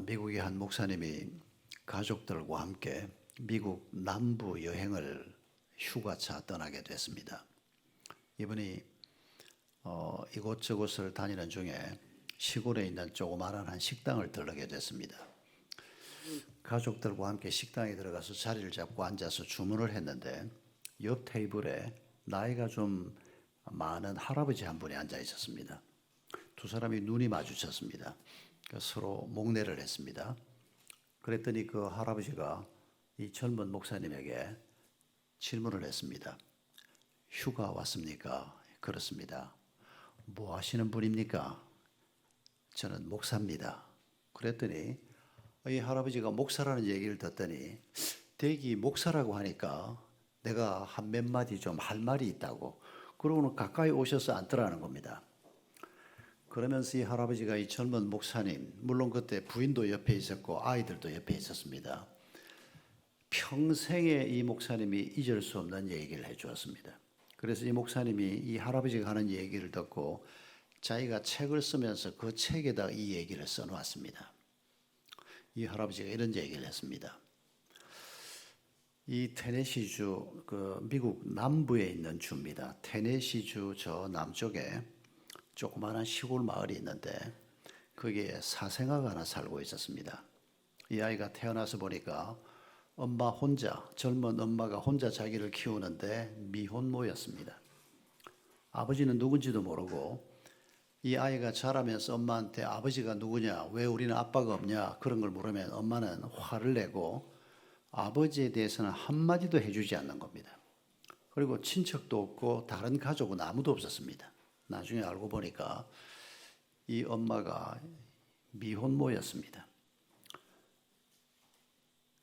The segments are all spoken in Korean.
미국의 한 목사님이 가족들과 함께 미국 남부 여행을 휴가차 떠나게 됐습니다. 이분이 이곳저곳을 다니는 중에 시골에 있는 조그마한 한 식당을 들르게 됐습니다. 가족들과 함께 식당에 들어가서 자리를 잡고 앉아서 주문을 했는데 옆 테이블에 나이가 좀 많은 할아버지 한 분이 앉아 있었습니다. 두 사람이 눈이 마주쳤습니다. 서로 목례를 했습니다. 그랬더니 그 할아버지가 이 젊은 목사님에게 질문을 했습니다. 휴가 왔습니까? 그렇습니다. 뭐 하시는 분입니까? 저는 목사입니다. 그랬더니 이 할아버지가 목사라는 얘기를 듣더니 대기 목사라고 하니까 내가 한 몇 마디 좀 할 말이 있다고 그러고는 가까이 오셔서 앉더라는 겁니다. 그러면서 이 할아버지가 이 젊은 목사님, 물론 그때 부인도 옆에 있었고 아이들도 옆에 있었습니다. 평생에 이 목사님이 잊을 수 없는 얘기를 해주었습니다. 그래서 이 목사님이 이 할아버지가 하는 얘기를 듣고 자기가 책을 쓰면서 그 책에다 이 얘기를 써놓았습니다. 이 할아버지가 이런 얘기를 했습니다. 이 테네시주, 미국 남부에 있는 주입니다. 테네시주 저 남쪽에 조그마한 시골 마을이 있는데 거기에 사생아가 하나 살고 있었습니다. 이 아이가 태어나서 보니까 엄마 혼자, 젊은 엄마가 혼자 자기를 키우는데 미혼모였습니다. 아버지는 누군지도 모르고 이 아이가 자라면서 엄마한테 아버지가 누구냐, 왜 우리는 아빠가 없냐 그런 걸 물으면 엄마는 화를 내고 아버지에 대해서는 한마디도 해주지 않는 겁니다. 그리고 친척도 없고 다른 가족은 아무도 없었습니다. 나중에 알고 보니까 이 엄마가 미혼모였습니다.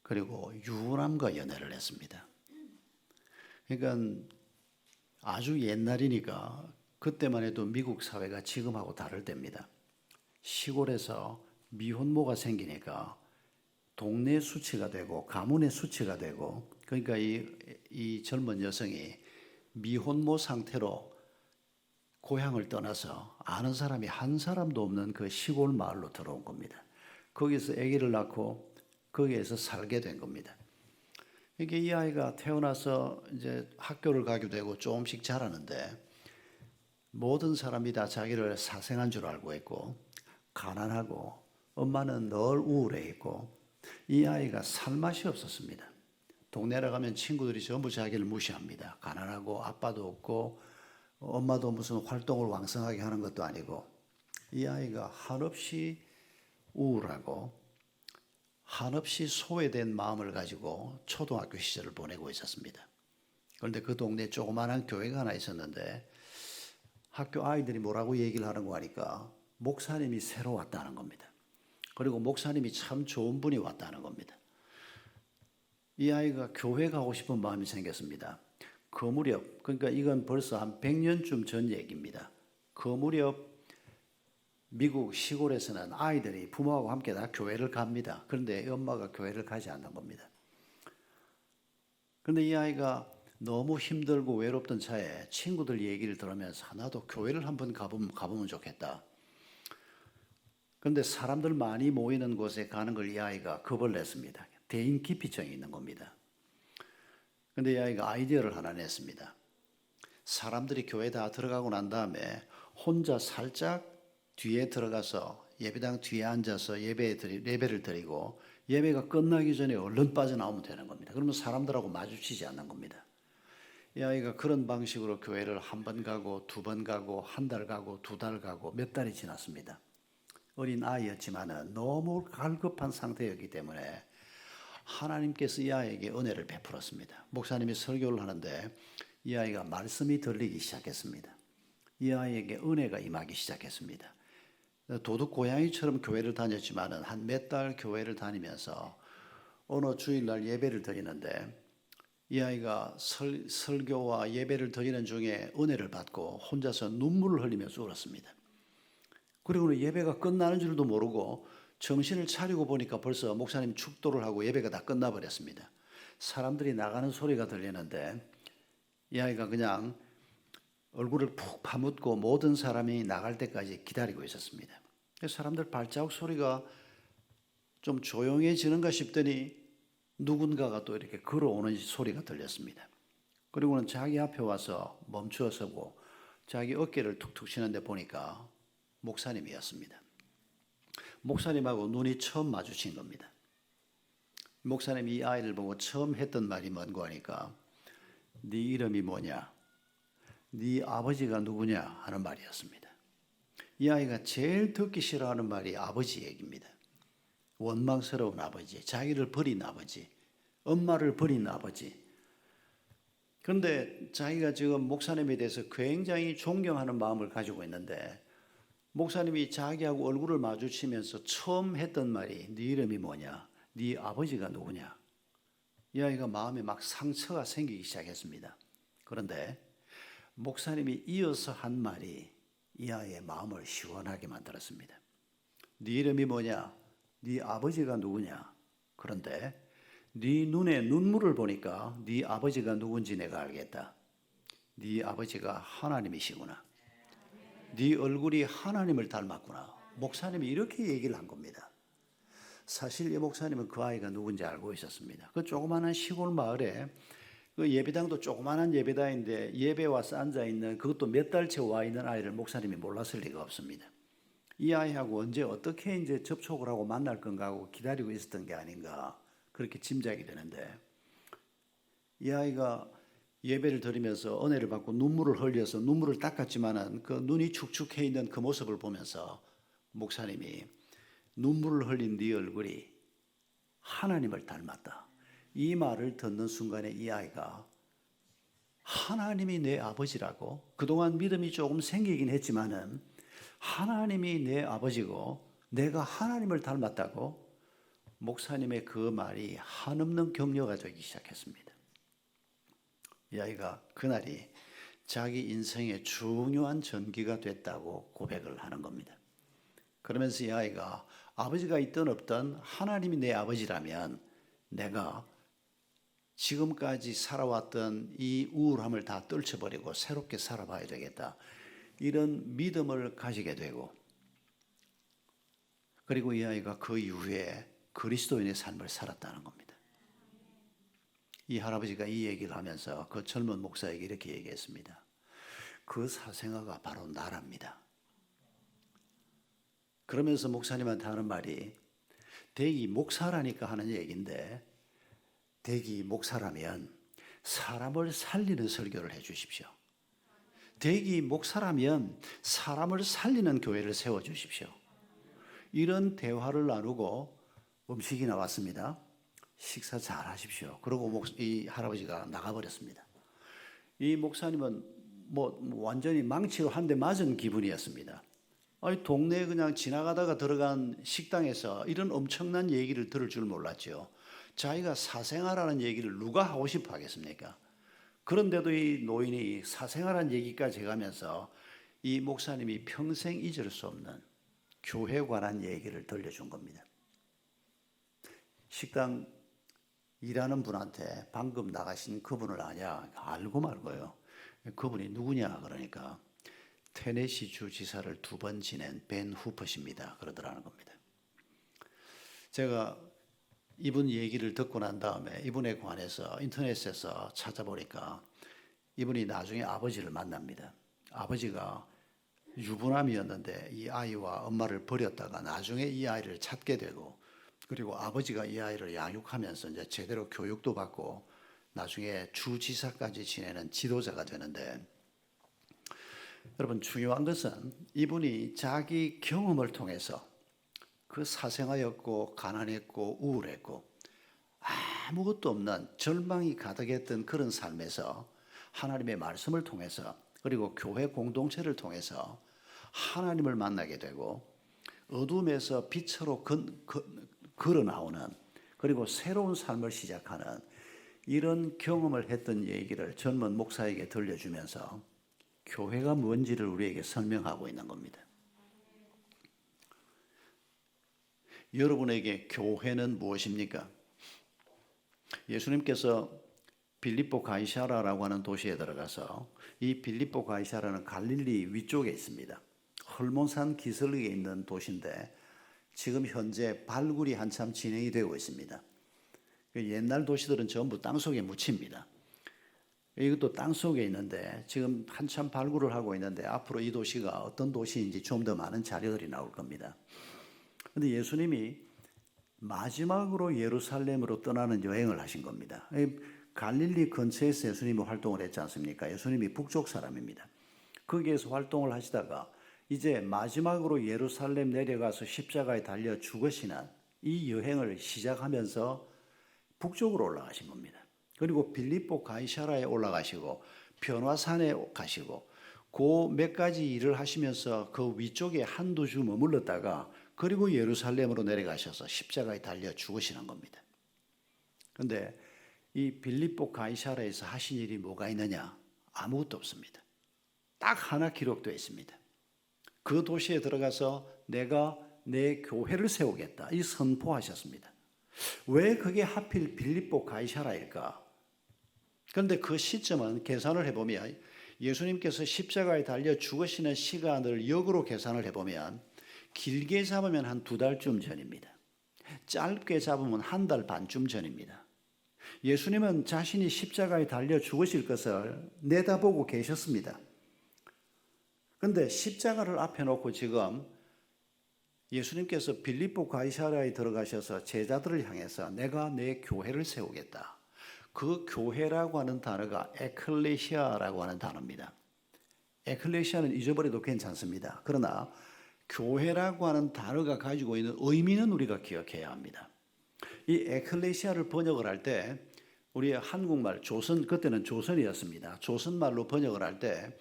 그리고 유부남과 연애를 했습니다. 그러니까 아주 옛날이니까 그때만 해도 미국 사회가 지금하고 다를 때입니다. 시골에서 미혼모가 생기니까 동네 수치가 되고 가문의 수치가 되고 그러니까 이 젊은 여성이 미혼모 상태로 고향을 떠나서 아는 사람이 한 사람도 없는 그 시골 마을로 들어온 겁니다. 거기서 아기를 낳고 거기에서 살게 된 겁니다. 이게 이 아이가 태어나서 이제 학교를 가게 되고 조금씩 자라는데 모든 사람이 다 자기를 사생한 줄 알고 있고 가난하고 엄마는 늘 우울해 있고 이 아이가 살맛이 없었습니다. 동네에 가면 친구들이 전부 자기를 무시합니다. 가난하고 아빠도 없고 엄마도 무슨 활동을 왕성하게 하는 것도 아니고 이 아이가 한없이 우울하고 한없이 소외된 마음을 가지고 초등학교 시절을 보내고 있었습니다. 그런데 그 동네에 조그마한 교회가 하나 있었는데 학교 아이들이 뭐라고 얘기를 하는 거 하니까 목사님이 새로 왔다는 겁니다. 그리고 목사님이 참 좋은 분이 왔다는 겁니다. 이 아이가 교회 가고 싶은 마음이 생겼습니다. 그 무렵, 그러니까 이건 벌써 한 100년쯤 전 얘기입니다. 그 무렵 미국 시골에서는 아이들이 부모하고 함께 다 교회를 갑니다. 그런데 엄마가 교회를 가지 않는 겁니다. 그런데 이 아이가 너무 힘들고 외롭던 차에 친구들 얘기를 들으면서 나도 교회를 한번 가보면 좋겠다. 그런데 사람들 많이 모이는 곳에 가는 걸 이 아이가 겁을 냈습니다. 대인기피증이 있는 겁니다. 그런데 이 아이가 아이디어를 하나 냈습니다. 사람들이 교회 다 들어가고 난 다음에 혼자 살짝 뒤에 들어가서 예배당 뒤에 앉아서 예배를 드리고 예배가 끝나기 전에 얼른 빠져나오면 되는 겁니다. 그러면 사람들하고 마주치지 않는 겁니다. 이 아이가 그런 방식으로 교회를 한 번 가고 두 번 가고 한 달 가고 두 달 가고 몇 달이 지났습니다. 어린 아이였지만 너무 갈급한 상태였기 때문에 하나님께서 이 아이에게 은혜를 베풀었습니다. 목사님이 설교를 하는데 이 아이가 말씀이 들리기 시작했습니다. 이 아이에게 은혜가 임하기 시작했습니다. 도둑 고양이처럼 교회를 다녔지만 한 몇 달 교회를 다니면서 어느 주일날 예배를 드리는데 이 아이가 설교와 예배를 드리는 중에 은혜를 받고 혼자서 눈물을 흘리면서 울었습니다. 그리고는 예배가 끝나는 줄도 모르고 정신을 차리고 보니까 벌써 목사님 축도를 하고 예배가 다 끝나버렸습니다. 사람들이 나가는 소리가 들리는데 이 아이가 그냥 얼굴을 푹 파묻고 모든 사람이 나갈 때까지 기다리고 있었습니다. 사람들 발자국 소리가 좀 조용해지는가 싶더니 누군가가 또 이렇게 걸어오는 소리가 들렸습니다. 그리고는 자기 앞에 와서 멈추어 서고 자기 어깨를 툭툭 치는데 보니까 목사님이었습니다. 목사님하고 눈이 처음 마주친 겁니다. 목사님이 이 아이를 보고 처음 했던 말이 뭔고 하니까 네 이름이 뭐냐? 네 아버지가 누구냐? 하는 말이었습니다. 이 아이가 제일 듣기 싫어하는 말이 아버지 얘기입니다. 원망스러운 아버지, 자기를 버린 아버지, 엄마를 버린 아버지. 그런데 자기가 지금 목사님에 대해서 굉장히 존경하는 마음을 가지고 있는데 목사님이 자기하고 얼굴을 마주치면서 처음 했던 말이 네 이름이 뭐냐? 네 아버지가 누구냐? 이 아이가 마음에 막 상처가 생기기 시작했습니다. 그런데 목사님이 이어서 한 말이 이 아이의 마음을 시원하게 만들었습니다. 네 이름이 뭐냐? 네 아버지가 누구냐? 그런데 네 눈에 눈물을 보니까 네 아버지가 누군지 내가 알겠다. 네 아버지가 하나님이시구나. 네 얼굴이 하나님을 닮았구나. 목사님이 이렇게 얘기를 한 겁니다. 사실 이 목사님은 그 아이가 누군지 알고 있었습니다. 그 조그마한 시골 마을에 그 예배당도 조그마한 예배당인데 예배 와서 앉아있는 그것도 몇 달째 와 있는 아이를 목사님이 몰랐을 리가 없습니다. 이 아이하고 언제 어떻게 이제 접촉을 하고 만날 건가 하고 기다리고 있었던 게 아닌가 그렇게 짐작이 되는데 이 아이가 예배를 드리면서 은혜를 받고 눈물을 흘려서 눈물을 닦았지만은 그 눈이 축축해 있는 그 모습을 보면서 목사님이 눈물을 흘린 네 얼굴이 하나님을 닮았다. 이 말을 듣는 순간에 이 아이가 하나님이 내 아버지라고 그동안 믿음이 조금 생기긴 했지만은 하나님이 내 아버지고 내가 하나님을 닮았다고 목사님의 그 말이 한없는 격려가 되기 시작했습니다. 이 아이가 그날이 자기 인생의 중요한 전기가 됐다고 고백을 하는 겁니다. 그러면서 이 아이가 아버지가 있든 없든 하나님이 내 아버지라면 내가 지금까지 살아왔던 이 우울함을 다 떨쳐버리고 새롭게 살아봐야 되겠다. 이런 믿음을 가지게 되고 그리고 이 아이가 그 이후에 그리스도인의 삶을 살았다는 겁니다. 이 할아버지가 이 얘기를 하면서 그 젊은 목사에게 이렇게 얘기했습니다. 그 사생아가 바로 나랍니다. 그러면서 목사님한테 하는 말이 대기 목사라니까 하는 얘기인데 대기 목사라면 사람을 살리는 설교를 해 주십시오. 대기 목사라면 사람을 살리는 교회를 세워 주십시오. 이런 대화를 나누고 음식이 나왔습니다. 식사 잘 하십시오. 그러고 이 할아버지가 나가버렸습니다. 이 목사님은 완전히 망치로 한 대 맞은 기분이었습니다. 아니, 동네에 그냥 지나가다가 들어간 식당에서 이런 엄청난 얘기를 들을 줄 몰랐죠. 자기가 사생아라는 얘기를 누가 하고 싶어 하겠습니까? 그런데도 이 노인이 사생아라는 얘기까지 해가면서 이 목사님이 평생 잊을 수 없는 교회에 관한 얘기를 들려준 겁니다. 식당 일하는 분한테 방금 나가신 그분을 아냐? 알고 말고요. 그분이 누구냐? 그러니까 테네시 주지사를 2번 지낸 벤 후퍼십니다. 그러더라는 겁니다. 제가 이분 얘기를 듣고 난 다음에 이분에 관해서 인터넷에서 찾아보니까 이분이 나중에 아버지를 만납니다. 아버지가 유부남이었는데 이 아이와 엄마를 버렸다가 나중에 이 아이를 찾게 되고 그리고 아버지가 이 아이를 양육하면서 이제 제대로 교육도 받고 나중에 주지사까지 지내는 지도자가 되는데 여러분 중요한 것은 이분이 자기 경험을 통해서 그 사생아였고 가난했고 우울했고 아무것도 없는 절망이 가득했던 그런 삶에서 하나님의 말씀을 통해서 그리고 교회 공동체를 통해서 하나님을 만나게 되고 어둠에서 빛으로 걸어 나오는 그리고 새로운 삶을 시작하는 이런 경험을 했던 얘기를 젊은 목사에게 들려주면서 교회가 뭔지를 우리에게 설명하고 있는 겁니다. 여러분에게 교회는 무엇입니까? 예수님께서 빌립보 가이사라라고 하는 도시에 들어가서 이 빌립보 가이사라는 갈릴리 위쪽에 있습니다. 헐몬산 기슭에 있는 도시인데 지금 현재 발굴이 한참 진행이 되고 있습니다. 옛날 도시들은 전부 땅속에 묻힙니다. 이것도 땅속에 있는데 지금 한참 발굴을 하고 있는데 앞으로 이 도시가 어떤 도시인지 좀 더 많은 자료들이 나올 겁니다. 그런데 예수님이 마지막으로 예루살렘으로 떠나는 여행을 하신 겁니다. 갈릴리 근처에서 예수님이 활동을 했지 않습니까? 예수님이 북쪽 사람입니다. 거기에서 활동을 하시다가 이제 마지막으로 예루살렘 내려가서 십자가에 달려 죽으시는 이 여행을 시작하면서 북쪽으로 올라가신 겁니다. 그리고 빌립보 가이사라에 올라가시고 변화산에 가시고 그 몇 가지 일을 하시면서 그 위쪽에 한두 주 머물렀다가 그리고 예루살렘으로 내려가셔서 십자가에 달려 죽으시는 겁니다. 그런데 이 빌립보 가이사라에서 하신 일이 뭐가 있느냐? 아무것도 없습니다. 딱 하나 기록되어 있습니다. 그 도시에 들어가서 내가 내 교회를 세우겠다 이 선포하셨습니다. 왜 그게 하필 빌립보 가이사라일까? 그런데 그 시점은 계산을 해보면 예수님께서 십자가에 달려 죽으시는 시간을 역으로 계산을 해보면 길게 잡으면 한 2달쯤 전입니다. 짧게 잡으면 1달 반쯤 전입니다. 예수님은 자신이 십자가에 달려 죽으실 것을 내다보고 계셨습니다. 그런데 십자가를 앞에 놓고 지금 예수님께서 빌립보 가이사라에 들어가셔서 제자들을 향해서 내가 내 교회를 세우겠다. 그 교회라고 하는 단어가 에클레시아라고 하는 단어입니다. 에클레시아는 잊어버려도 괜찮습니다. 그러나 교회라고 하는 단어가 가지고 있는 의미는 우리가 기억해야 합니다. 이 에클레시아를 번역을 할 때 우리 한국말 조선 그때는 조선이었습니다. 조선말로 번역을 할 때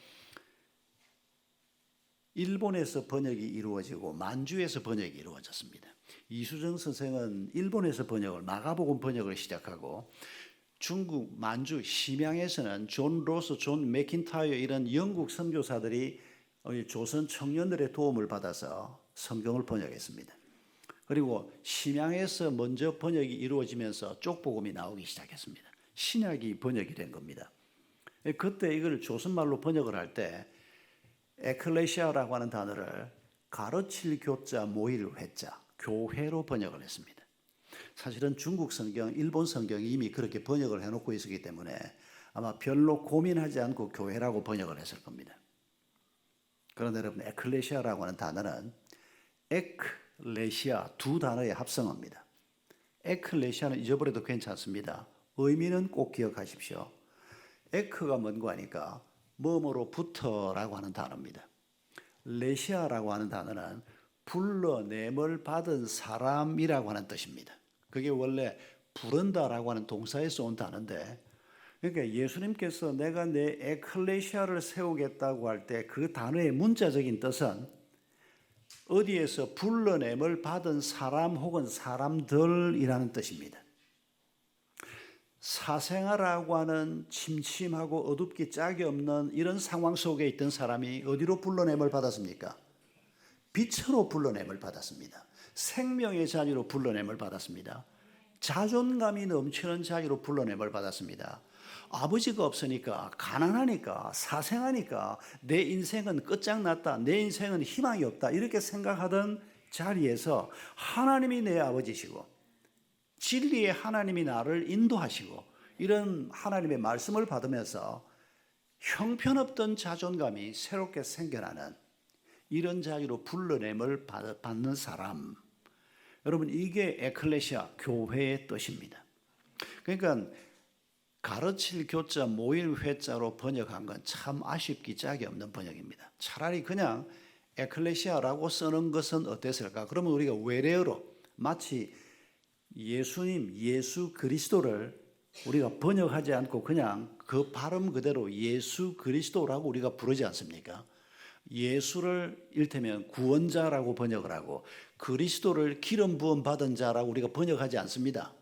일본에서 번역이 이루어지고 만주에서 번역이 이루어졌습니다. 이수정 선생은 일본에서 번역을 마가복음 번역을 시작하고 중국 만주 심양에서는 존 로스, 존 맥킨타이어 이런 영국 선교사들이 조선 청년들의 도움을 받아서 성경을 번역했습니다. 그리고 심양에서 먼저 번역이 이루어지면서 쪽복음이 나오기 시작했습니다. 신약이 번역이 된 겁니다. 그때 이걸 조선말로 번역을 할 때 에클레시아라고 하는 단어를 가르칠 교자 모일 회자 교회로 번역을 했습니다. 사실은 중국 성경, 일본 성경이 이미 그렇게 번역을 해놓고 있었기 때문에 아마 별로 고민하지 않고 교회라고 번역을 했을 겁니다. 그런데 여러분 에클레시아라고 하는 단어는 에클레시아 두 단어의 합성어입니다. 에클레시아는 잊어버려도 괜찮습니다. 의미는 꼭 기억하십시오. 에크가 뭔고 하니까 뭐뭐로부터라고 하는 단어입니다. 레시아라고 하는 단어는 불러냄을 받은 사람이라고 하는 뜻입니다. 그게 원래 부른다라고 하는 동사에서 온 단어인데 그러니까 예수님께서 내가 내 에클레시아를 세우겠다고 할 때 그 단어의 문자적인 뜻은 어디에서 불러냄을 받은 사람 혹은 사람들이라는 뜻입니다. 사생아라고 하는 침침하고 어둡기 짝이 없는 이런 상황 속에 있던 사람이 어디로 불러냄을 받았습니까? 빛으로 불러냄을 받았습니다. 생명의 자리로 불러냄을 받았습니다. 자존감이 넘치는 자리로 불러냄을 받았습니다. 아버지가 없으니까 가난하니까 사생하니까 내 인생은 끝장났다. 내 인생은 희망이 없다. 이렇게 생각하던 자리에서 하나님이 내 아버지시고 진리의 하나님이 나를 인도하시고 이런 하나님의 말씀을 받으면서 형편없던 자존감이 새롭게 생겨나는 이런 자리로 불러냄을 받는 사람. 여러분 이게 에클레시아 교회의 뜻입니다. 그러니까 가르칠 교자 모일 회자로 번역한 건 참 아쉽기 짝이 없는 번역입니다. 차라리 그냥 에클레시아라고 쓰는 것은 어땠을까? 그러면 우리가 외래어로 마치 예수님, 예수 그리스도를 우리가 번역하지 않고 그냥 그 발음 그대로 예수 그리스도라고 우리가 부르지 않습니까? 예수를 이를테면 구원자라고 번역을 하고 그리스도를 기름 부음 받은 자라고 우리가 번역하지 않습니다.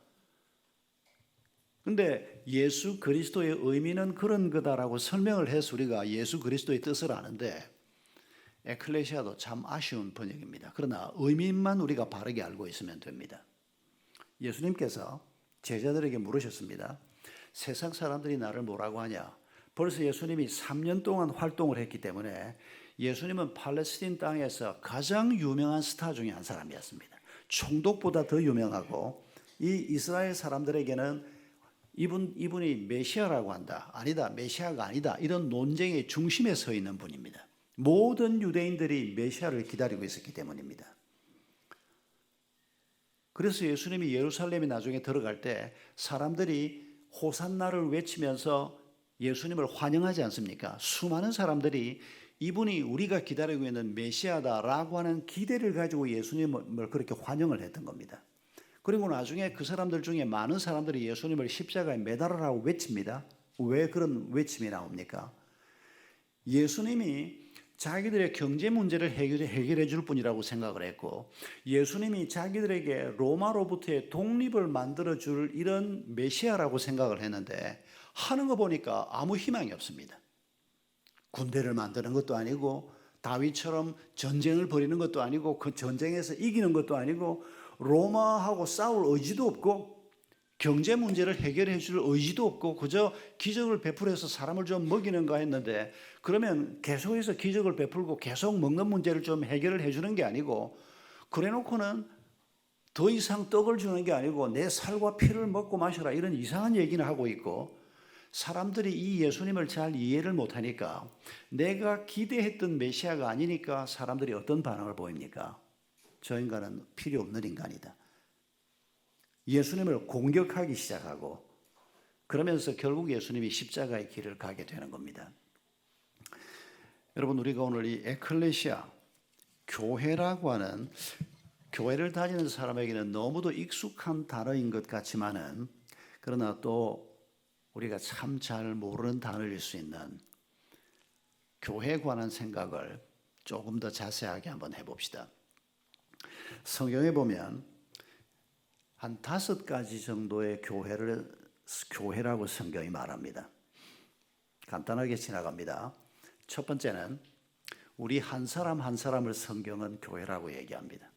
근데 예수 그리스도의 의미는 그런 거다라고 설명을 해서 우리가 예수 그리스도의 뜻을 아는데 에클레시아도 참 아쉬운 번역입니다. 그러나 의미만 우리가 바르게 알고 있으면 됩니다. 예수님께서 제자들에게 물으셨습니다. 세상 사람들이 나를 뭐라고 하냐? 벌써 예수님이 3년 동안 활동을 했기 때문에 예수님은 팔레스틴 땅에서 가장 유명한 스타 중에 한 사람이었습니다. 총독보다 더 유명하고 이 이스라엘 사람들에게는 이분이 메시아라고 한다. 아니다. 메시아가 아니다. 이런 논쟁의 중심에 서 있는 분입니다. 모든 유대인들이 메시아를 기다리고 있었기 때문입니다. 그래서 예수님이 예루살렘에 나중에 들어갈 때 사람들이 호산나를 외치면서 예수님을 환영하지 않습니까? 수많은 사람들이 이분이 우리가 기다리고 있는 메시아다라고 하는 기대를 가지고 예수님을 그렇게 환영을 했던 겁니다. 그리고 나중에 그 사람들 중에 많은 사람들이 예수님을 십자가에 매달으라고 외칩니다. 왜 그런 외침이 나옵니까? 예수님이 자기들의 경제 문제를 해결해 줄 분이라고 생각을 했고, 예수님이 자기들에게 로마로부터의 독립을 만들어 줄 이런 메시아라고 생각을 했는데, 하는 거 보니까 아무 희망이 없습니다. 군대를 만드는 것도 아니고, 다윗처럼 전쟁을 벌이는 것도 아니고, 그 전쟁에서 이기는 것도 아니고, 로마하고 싸울 의지도 없고, 경제 문제를 해결해 줄 의지도 없고, 그저 기적을 베풀어서 사람을 좀 먹이는가 했는데, 그러면 계속해서 기적을 베풀고 계속 먹는 문제를 좀 해결을 해 주는 게 아니고, 그래 놓고는 더 이상 떡을 주는 게 아니고 내 살과 피를 먹고 마셔라, 이런 이상한 얘기는 하고 있고, 사람들이 이 예수님을 잘 이해를 못하니까, 내가 기대했던 메시아가 아니니까 사람들이 어떤 반응을 보입니까? 저 인간은 필요 없는 인간이다. 예수님을 공격하기 시작하고, 그러면서 결국 예수님이 십자가의 길을 가게 되는 겁니다. 여러분, 우리가 오늘 이 에클레시아, 교회라고 하는, 교회를 다니는 사람에게는 너무도 익숙한 단어인 것 같지만은, 그러나 또 우리가 참 잘 모르는 단어일 수 있는 교회에 관한 생각을 조금 더 자세하게 한번 해봅시다. 성경에 보면 한 5가지 정도의 교회라고 성경이 말합니다. 간단하게 지나갑니다. 첫 번째는 우리 한 사람 한 사람을 성경은 교회라고 얘기합니다.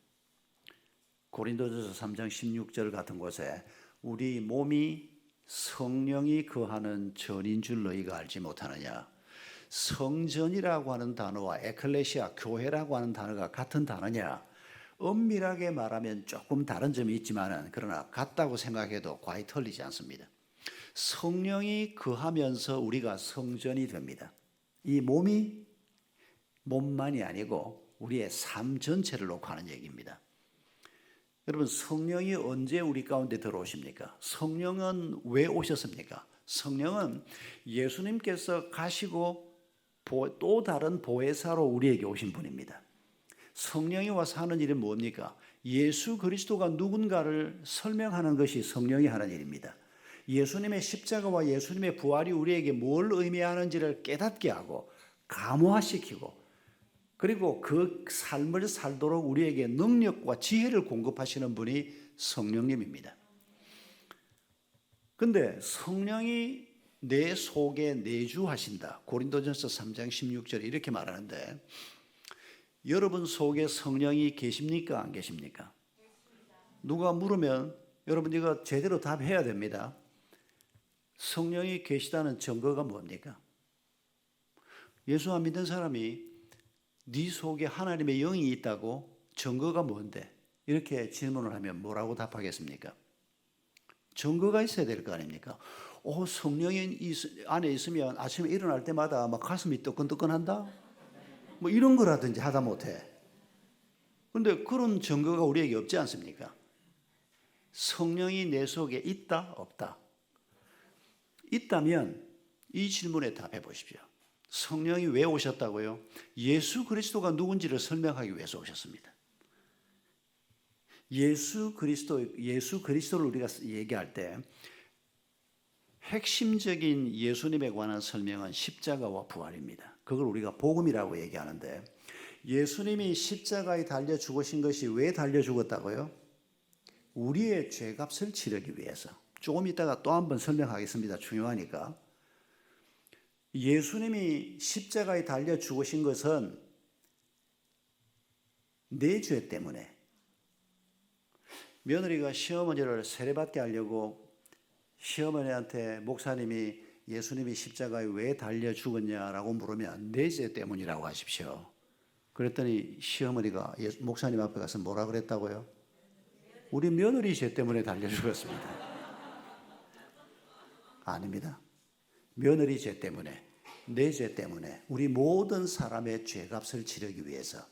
고린도전서 3장 16절 같은 곳에 우리 몸이 성령이 거하는 전인 줄 너희가 알지 못하느냐. 성전이라고 하는 단어와 에클레시아, 교회라고 하는 단어가 같은 단어냐. 엄밀하게 말하면 조금 다른 점이 있지만은, 그러나 같다고 생각해도 과히 틀리지 않습니다. 성령이 거하면서 우리가 성전이 됩니다. 이 몸만이 아니고 우리의 삶 전체를 놓고 하는 얘기입니다. 여러분, 성령이 언제 우리 가운데 들어오십니까? 성령은 왜 오셨습니까? 성령은 예수님께서 가시고 또 다른 보혜사로 우리에게 오신 분입니다. 성령이 와서 하는 일은 뭡니까? 예수 그리스도가 누군가를 설명하는 것이 성령이 하는 일입니다. 예수님의 십자가와 예수님의 부활이 우리에게 뭘 의미하는지를 깨닫게 하고 감화시키고, 그리고 그 삶을 살도록 우리에게 능력과 지혜를 공급하시는 분이 성령님입니다. 근데 성령이 내 속에 내주하신다. 고린도전서 3장 16절에 이렇게 말하는데, 여러분 속에 성령이 계십니까? 안 계십니까? 누가 물으면 여러분 이거 제대로 답해야 됩니다. 성령이 계시다는 증거가 뭡니까? 예수 안 믿는 사람이 네 속에 하나님의 영이 있다고 증거가 뭔데? 이렇게 질문을 하면 뭐라고 답하겠습니까? 증거가 있어야 될 거 아닙니까? 성령이 안에 있으면 아침에 일어날 때마다 막 가슴이 뜨끈뜨끈한다? 뭐 이런 거라든지 하다 못해. 그런데 그런 증거가 우리에게 없지 않습니까? 성령이 내 속에 있다? 없다? 있다면 이 질문에 답해 보십시오. 성령이 왜 오셨다고요? 예수 그리스도가 누군지를 설명하기 위해서 오셨습니다. 예수 그리스도를 우리가 얘기할 때 핵심적인 예수님에 관한 설명은 십자가와 부활입니다. 그걸 우리가 복음이라고 얘기하는데, 예수님이 십자가에 달려 죽으신 것이 왜 달려 죽었다고요? 우리의 죄값을 치르기 위해서. 조금 이따가 또 한 번 설명하겠습니다. 중요하니까. 예수님이 십자가에 달려 죽으신 것은 내 죄 때문에. 며느리가 시어머니를 세례받게 하려고 시어머니한테 목사님이 예수님이 십자가에 왜 달려 죽었냐라고 물으면 내 죄 때문이라고 하십시오. 그랬더니 시어머니가 목사님 앞에 가서 뭐라 그랬다고요? 우리 며느리 죄 때문에 달려 죽었습니다. 아닙니다. 며느리 죄 때문에, 내 죄 때문에, 우리 모든 사람의 죄값을 치르기 위해서.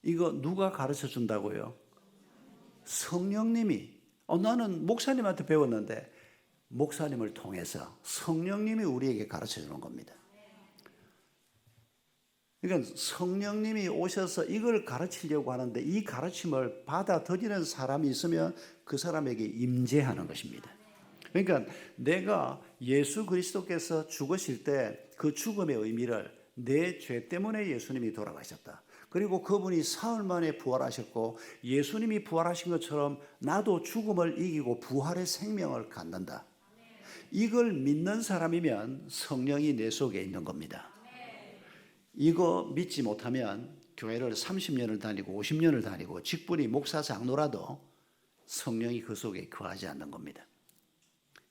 이거 누가 가르쳐 준다고요? 성령님이. 나는 목사님한테 배웠는데 목사님을 통해서 성령님이 우리에게 가르쳐 주는 겁니다. 그러니까 성령님이 오셔서 이걸 가르치려고 하는데 이 가르침을 받아들이는 사람이 있으면 그 사람에게 임재하는 것입니다. 그러니까 내가 예수 그리스도께서 죽으실 때 그 죽음의 의미를 내 죄 때문에 예수님이 돌아가셨다. 그리고 그분이 사흘 만에 부활하셨고 예수님이 부활하신 것처럼 나도 죽음을 이기고 부활의 생명을 갖는다. 이걸 믿는 사람이면 성령이 내 속에 있는 겁니다. 이거 믿지 못하면 교회를 30년을 다니고 50년을 다니고 직분이 목사 장로라도 성령이 그 속에 거하지 않는 겁니다.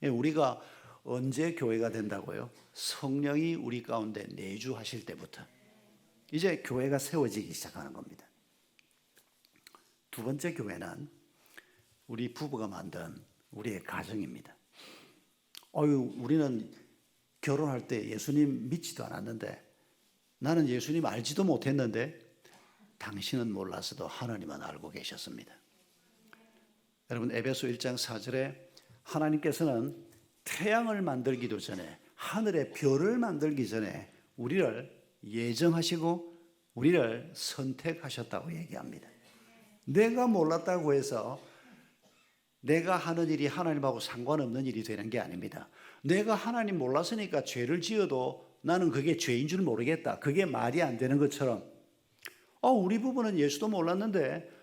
우리가 언제 교회가 된다고요? 성령이 우리 가운데 내주하실 때부터 이제 교회가 세워지기 시작하는 겁니다. 두 번째 교회는 우리 부부가 만든 우리의 가정입니다. 우리는 결혼할 때 예수님 믿지도 않았는데 나는 예수님 알지도 못했는데 당신은 몰라서도 하나님은 알고 계셨습니다. 여러분 에베소 1장 4절에 하나님께서는 태양을 만들기도 전에 하늘의 별을 만들기 전에 우리를 예정하시고 우리를 선택하셨다고 얘기합니다. 내가 몰랐다고 해서 내가 하는 일이 하나님하고 상관없는 일이 되는 게 아닙니다. 내가 하나님 몰랐으니까 죄를 지어도 나는 그게 죄인 줄 모르겠다. 그게 말이 안 되는 것처럼 우리 부부는 예수도 몰랐는데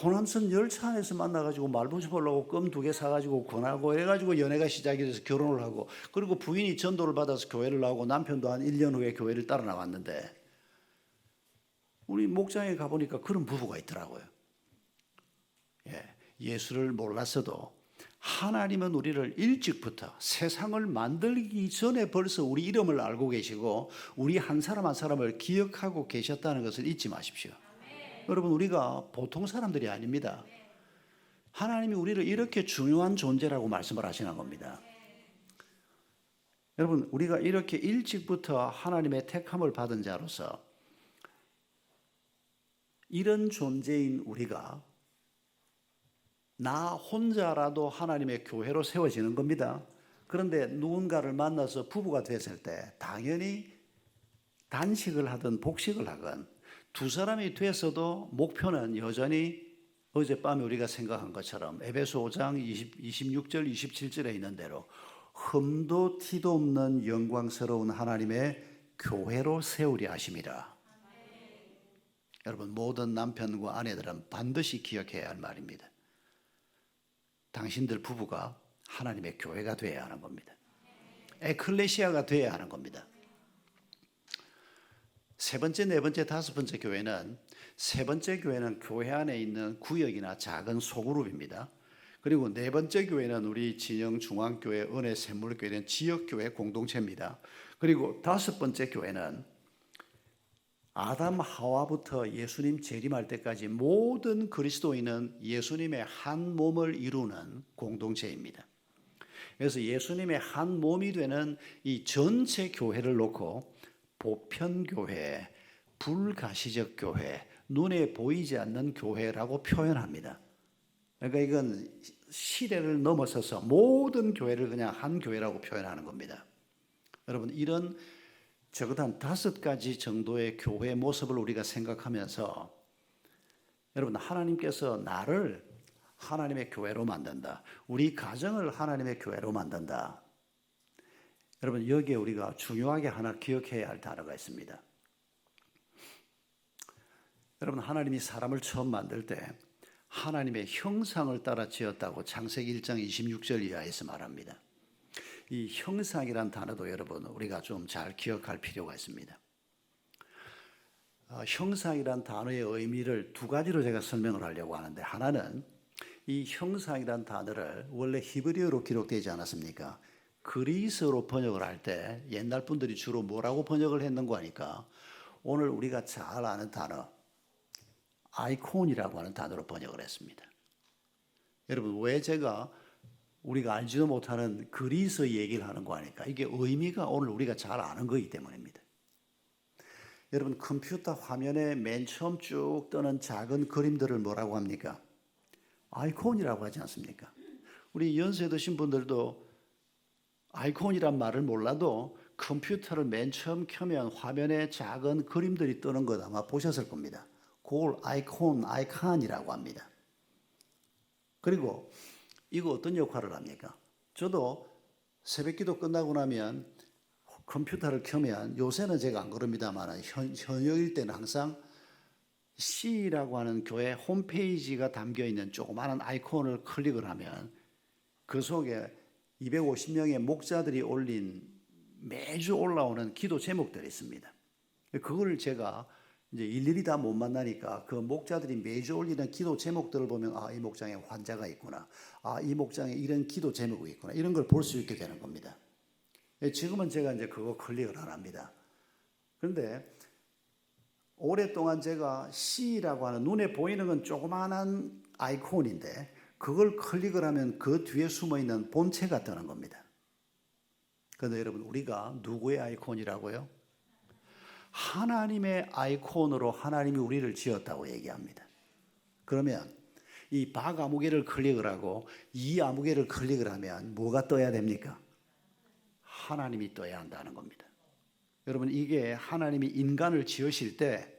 호남선 열차 안에서 만나가지고 말부지 보려고 껌 2개 사가지고 권하고 해가지고 연애가 시작이 돼서 결혼을 하고 그리고 부인이 전도를 받아서 교회를 나오고 남편도 한 1년 후에 교회를 따라 나왔는데 우리 목장에 가보니까 그런 부부가 있더라고요. 예수를 몰랐어도 하나님은 우리를 일찍부터 세상을 만들기 전에 벌써 우리 이름을 알고 계시고 우리 한 사람 한 사람을 기억하고 계셨다는 것을 잊지 마십시오. 여러분 우리가 보통 사람들이 아닙니다. 하나님이 우리를 이렇게 중요한 존재라고 말씀을 하시는 겁니다. 여러분 우리가 이렇게 일찍부터 하나님의 택함을 받은 자로서 이런 존재인 우리가 나 혼자라도 하나님의 교회로 세워지는 겁니다. 그런데 누군가를 만나서 부부가 됐을 때 당연히 단식을 하든 복식을 하건 두 사람이 됐어도 목표는 여전히 어젯밤에 우리가 생각한 것처럼 에베소 5장 26절 27절에 있는 대로 흠도 티도 없는 영광스러운 하나님의 교회로 세우려 하심이라. 여러분 모든 남편과 아내들은 반드시 기억해야 할 말입니다. 당신들 부부가 하나님의 교회가 되어야 하는 겁니다. 에클레시아가 되어야 하는 겁니다. 세 번째, 네 번째, 다섯 번째 교회는 세 번째 교회는 교회 안에 있는 구역이나 작은 소그룹입니다. 그리고 네 번째 교회는 우리 진영 중앙교회 은혜 샘물교회는 지역교회 공동체입니다. 그리고 다섯 번째 교회는 아담 하와부터 예수님 재림할 때까지 모든 그리스도인은 예수님의 한 몸을 이루는 공동체입니다. 그래서 예수님의 한 몸이 되는 이 전체 교회를 놓고 보편교회, 불가시적 교회, 눈에 보이지 않는 교회라고 표현합니다. 그러니까 이건 시대를 넘어서서 모든 교회를 그냥 한 교회라고 표현하는 겁니다. 여러분 이런 적어도 한 5가지 정도의 교회 모습을 우리가 생각하면서 여러분 하나님께서 나를 하나님의 교회로 만든다. 우리 가정을 하나님의 교회로 만든다. 여러분 여기에 우리가 중요하게 하나 기억해야 할 단어가 있습니다. 여러분 하나님이 사람을 처음 만들 때 하나님의 형상을 따라 지었다고 창세기 1장 26절 이하에서 말합니다. 이 형상이란 단어도 여러분 우리가 좀 잘 기억할 필요가 있습니다. 형상이란 단어의 의미를 2가지로 제가 설명을 하려고 하는데 하나는 이 형상이란 단어를 원래 히브리어로 기록되지 않았습니까? 그리스어로 번역을 할 때 옛날 분들이 주로 뭐라고 번역을 했는가 하니까 오늘 우리가 잘 아는 단어 아이콘이라고 하는 단어로 번역을 했습니다. 여러분, 왜 제가 우리가 알지도 못하는 그리스 얘기를 하는 거 아닐까? 이게 의미가 오늘 우리가 잘 아는 거기 때문입니다. 여러분, 컴퓨터 화면에 맨 처음 쭉 뜨는 작은 그림들을 뭐라고 합니까? 아이콘이라고 하지 않습니까? 우리 연세 드신 분들도 아이콘이란 말을 몰라도 컴퓨터를 맨 처음 켜면 화면에 작은 그림들이 뜨는 것 아마 보셨을 겁니다. 그걸 아이콘이라고 합니다. 그리고 이거 어떤 역할을 합니까? 저도 새벽기도 끝나고 나면 컴퓨터를 켜면, 요새는 제가 안 그럽니다만 현역일 때는 항상 C라고 하는 교회 홈페이지가 담겨있는 조그마한 아이콘을 클릭을 하면 그 속에 250명의 목사들이 올린 매주 올라오는 기도 제목들이 있습니다. 그걸 제가 이제 일일이 다 못 만나니까 그 목자들이 매주 올리는 기도 제목들을 보면, 아, 이 목장에 환자가 있구나, 아, 이 목장에 이런 기도 제목이 있구나, 이런 걸 볼 수 있게 되는 겁니다. 지금은 제가 이제 그거 클릭을 안 합니다. 그런데 오랫동안 제가 C라고 하는 눈에 보이는 건 조그마한 아이콘인데 그걸 클릭을 하면 그 뒤에 숨어 있는 본체가 뜨는 겁니다. 그런데 여러분, 우리가 누구의 아이콘이라고요? 하나님의 아이콘으로 하나님이 우리를 지었다고 얘기합니다. 그러면 이 박 아무개를 클릭을 하고 이 아무개를 클릭을 하면 뭐가 떠야 됩니까? 하나님이 떠야 한다는 겁니다. 여러분, 이게 하나님이 인간을 지으실 때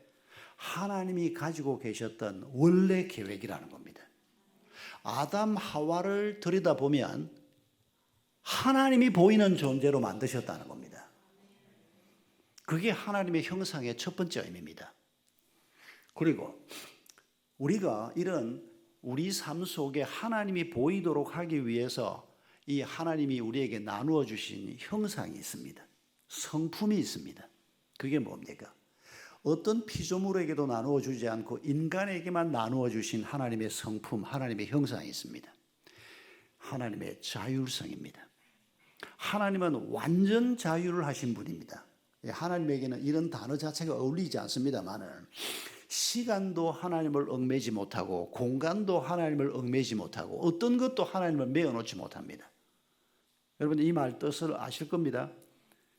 하나님이 가지고 계셨던 원래 계획이라는 겁니다. 아담 하와를 들여다보면 하나님이 보이는 존재로 만드셨다는 겁니다. 그게 하나님의 형상의 첫 번째 의미입니다. 그리고 우리가 이런 우리 삶 속에 하나님이 보이도록 하기 위해서 이 하나님이 우리에게 나누어 주신 형상이 있습니다. 성품이 있습니다. 그게 뭡니까? 어떤 피조물에게도 나누어 주지 않고 인간에게만 나누어 주신 하나님의 성품, 하나님의 형상이 있습니다. 하나님의 자율성입니다. 하나님은 완전 자유를 하신 분입니다. 하나님에게는 이런 단어 자체가 어울리지 않습니다만은 시간도 하나님을 얽매지 못하고 공간도 하나님을 얽매지 못하고 어떤 것도 하나님을 메어놓지 못합니다. 여러분, 이 말 뜻을 아실 겁니다.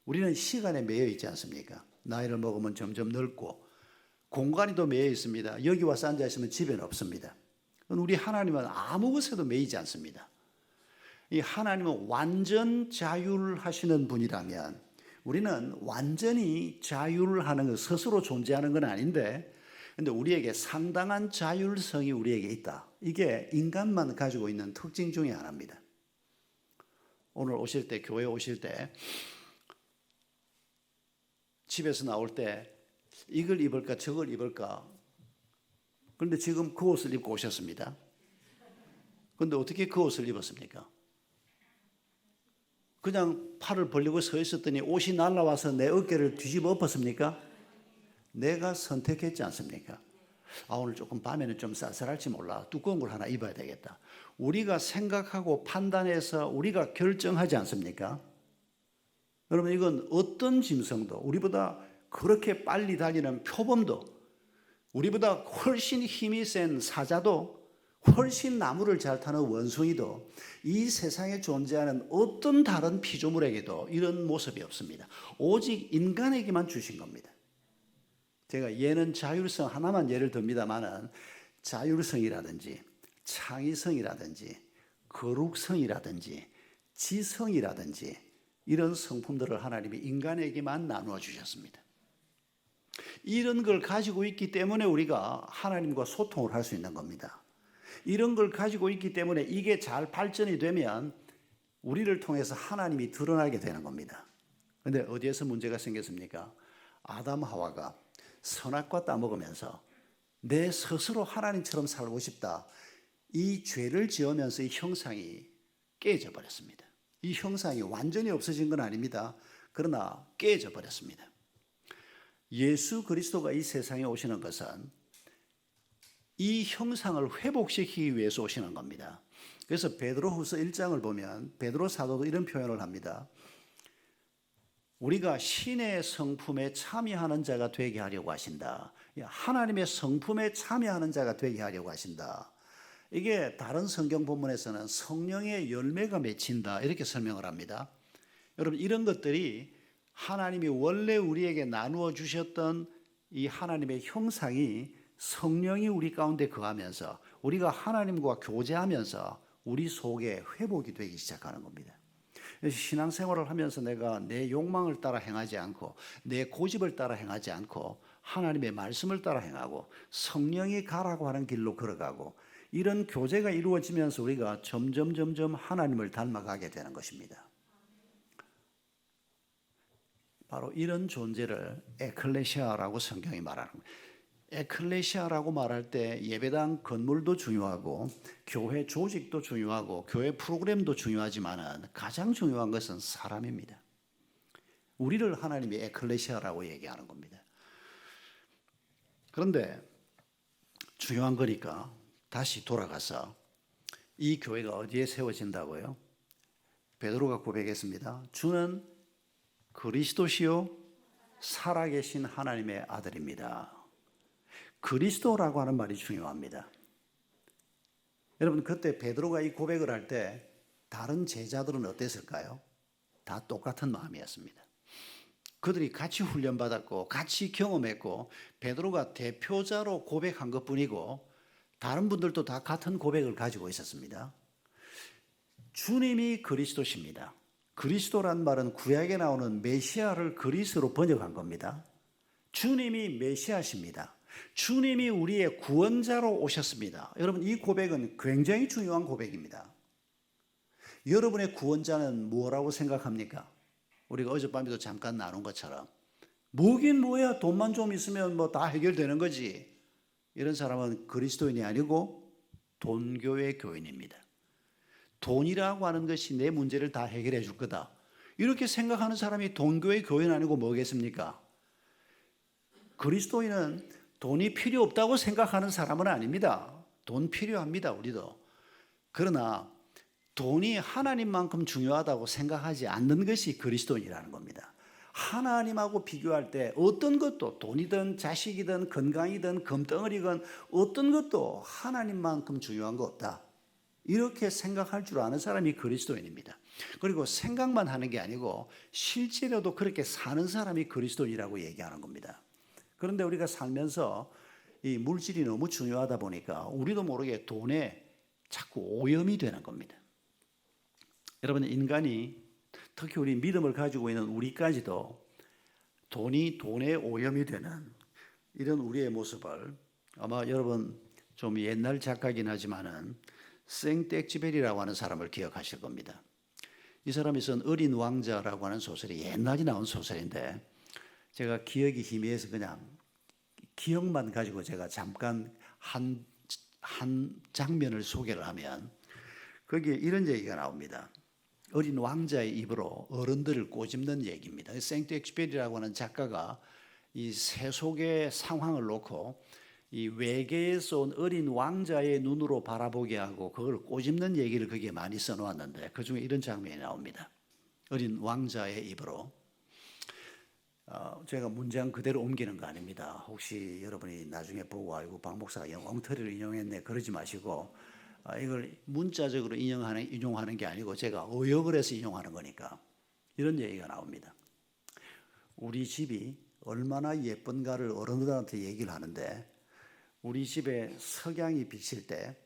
우리는 시간에 매여 있지 않습니까? 나이를 먹으면 점점 늙고 공간이 또 매여 있습니다. 여기 와서 앉아 있으면 집에는 없습니다. 우리 하나님은 아무 것에도 매이지 않습니다. 이 하나님은 완전 자유를 하시는 분이라면 우리는 완전히 자유를 하는 것, 스스로 존재하는 건 아닌데, 근데 우리에게 상당한 자율성이 우리에게 있다. 이게 인간만 가지고 있는 특징 중에 하나입니다. 오늘 오실 때, 교회 오실 때 집에서 나올 때 이걸 입을까 저걸 입을까, 그런데 지금 그 옷을 입고 오셨습니다. 그런데 어떻게 그 옷을 입었습니까? 그냥 팔을 벌리고 서 있었더니 옷이 날아와서 내 어깨를 뒤집어 엎었습니까? 내가 선택했지 않습니까? 아, 오늘 조금 밤에는 좀 쌀쌀할지 몰라, 두꺼운 걸 하나 입어야 되겠다. 우리가 생각하고 판단해서 우리가 결정하지 않습니까? 여러분, 이건 어떤 짐승도, 우리보다 그렇게 빨리 달리는 표범도, 우리보다 훨씬 힘이 센 사자도, 훨씬 나무를 잘 타는 원숭이도, 이 세상에 존재하는 어떤 다른 피조물에게도 이런 모습이 없습니다. 오직 인간에게만 주신 겁니다. 제가 얘는 자율성 하나만 예를 듭니다만은 자율성이라든지 창의성이라든지 거룩성이라든지 지성이라든지 이런 성품들을 하나님이 인간에게만 나누어 주셨습니다. 이런 걸 가지고 있기 때문에 우리가 하나님과 소통을 할 수 있는 겁니다. 이런 걸 가지고 있기 때문에 이게 잘 발전이 되면 우리를 통해서 하나님이 드러나게 되는 겁니다. 그런데 어디에서 문제가 생겼습니까? 아담 하와가 선악과 따먹으면서 내 스스로 하나님처럼 살고 싶다, 이 죄를 지으면서 이 형상이 깨져 버렸습니다. 이 형상이 완전히 없어진 건 아닙니다. 그러나 깨져 버렸습니다. 예수 그리스도가 이 세상에 오시는 것은 이 형상을 회복시키기 위해서 오시는 겁니다. 그래서 베드로후서 1장을 보면 베드로 사도도 이런 표현을 합니다. 우리가 신의 성품에 참여하는 자가 되게 하려고 하신다. 하나님의 성품에 참여하는 자가 되게 하려고 하신다. 이게 다른 성경 본문에서는 성령의 열매가 맺힌다 이렇게 설명을 합니다. 여러분, 이런 것들이 하나님이 원래 우리에게 나누어 주셨던 이 하나님의 형상이 성령이 우리 가운데 거하면서 우리가 하나님과 교제하면서 우리 속에 회복이 되기 시작하는 겁니다. 신앙생활을 하면서 내가 내 욕망을 따라 행하지 않고 내 고집을 따라 행하지 않고 하나님의 말씀을 따라 행하고 성령이 가라고 하는 길로 걸어가고 이런 교제가 이루어지면서 우리가 점점 하나님을 닮아가게 되는 것입니다. 바로 이런 존재를 에클레시아라고 성경이 말하는 거예요. 에클레시아라고 말할 때 예배당 건물도 중요하고 교회 조직도 중요하고 교회 프로그램도 중요하지만 가장 중요한 것은 사람입니다. 우리를 하나님이 에클레시아라고 얘기하는 겁니다. 그런데 중요한 거니까 다시 돌아가서 이 교회가 어디에 세워진다고요? 베드로가 고백했습니다. 주는 그리스도시요 살아계신 하나님의 아들입니다. 그리스도라고 하는 말이 중요합니다. 여러분, 그때 베드로가 이 고백을 할 때 다른 제자들은 어땠을까요? 다 똑같은 마음이었습니다. 그들이 같이 훈련받았고 같이 경험했고 베드로가 대표자로 고백한 것뿐이고 다른 분들도 다 같은 고백을 가지고 있었습니다. 주님이 그리스도십니다. 그리스도란 말은 구약에 나오는 메시아를 그리스로 번역한 겁니다. 주님이 메시아십니다. 주님이 우리의 구원자로 오셨습니다. 여러분, 이 고백은 굉장히 중요한 고백입니다. 여러분의 구원자는 뭐라고 생각합니까? 우리가 어젯밤에도 잠깐 나눈 것처럼 뭐긴 뭐야, 돈만 좀 있으면 뭐 다 해결되는 거지. 이런 사람은 그리스도인이 아니고 돈교회 교인입니다. 돈이라고 하는 것이 내 문제를 다 해결해 줄 거다. 이렇게 생각하는 사람이 돈교회 교인 아니고 뭐겠습니까? 그리스도인은 돈이 필요 없다고 생각하는 사람은 아닙니다. 돈 필요합니다, 우리도. 그러나 돈이 하나님만큼 중요하다고 생각하지 않는 것이 그리스도인이라는 겁니다. 하나님하고 비교할 때 어떤 것도 돈이든 자식이든 건강이든 금덩어리든 어떤 것도 하나님만큼 중요한 거 없다. 이렇게 생각할 줄 아는 사람이 그리스도인입니다. 그리고 생각만 하는 게 아니고 실제로도 그렇게 사는 사람이 그리스도인이라고 얘기하는 겁니다. 그런데 우리가 살면서 이 물질이 너무 중요하다 보니까 우리도 모르게 돈에 자꾸 오염이 되는 겁니다. 여러분, 인간이 특히 우리 믿음을 가지고 있는 우리까지도 돈이 돈에 오염이 되는 이런 우리의 모습을 아마 여러분 좀 옛날 작가긴 하지만은 생텍쥐베리라고 하는 사람을 기억하실 겁니다. 이 사람이 쓴 어린 왕자라고 하는 소설이 옛날에 나온 소설인데 제가 기억이 희미해서 그냥 기억만 가지고 제가 잠깐 한 장면을 소개를 하면 거기에 이런 얘기가 나옵니다. 어린 왕자의 입으로 어른들을 꼬집는 얘기입니다. 생텍쥐베리라고 하는 작가가 이 세속의 상황을 놓고 이 외계에서 온 어린 왕자의 눈으로 바라보게 하고 그걸 꼬집는 얘기를 거기에 많이 써놓았는데 그중에 이런 장면이 나옵니다. 어린 왕자의 입으로. 제가 문장 그대로 옮기는 거 아닙니다. 혹시 여러분이 나중에 보고 알고 박 목사가 엉터리를 인용했네 그러지 마시고 이걸 문자적으로 인용하는 게 아니고 제가 의역을 해서 인용하는 거니까 이런 얘기가 나옵니다. 우리 집이 얼마나 예쁜가를 어른들한테 얘기를 하는데 우리 집에 석양이 비칠 때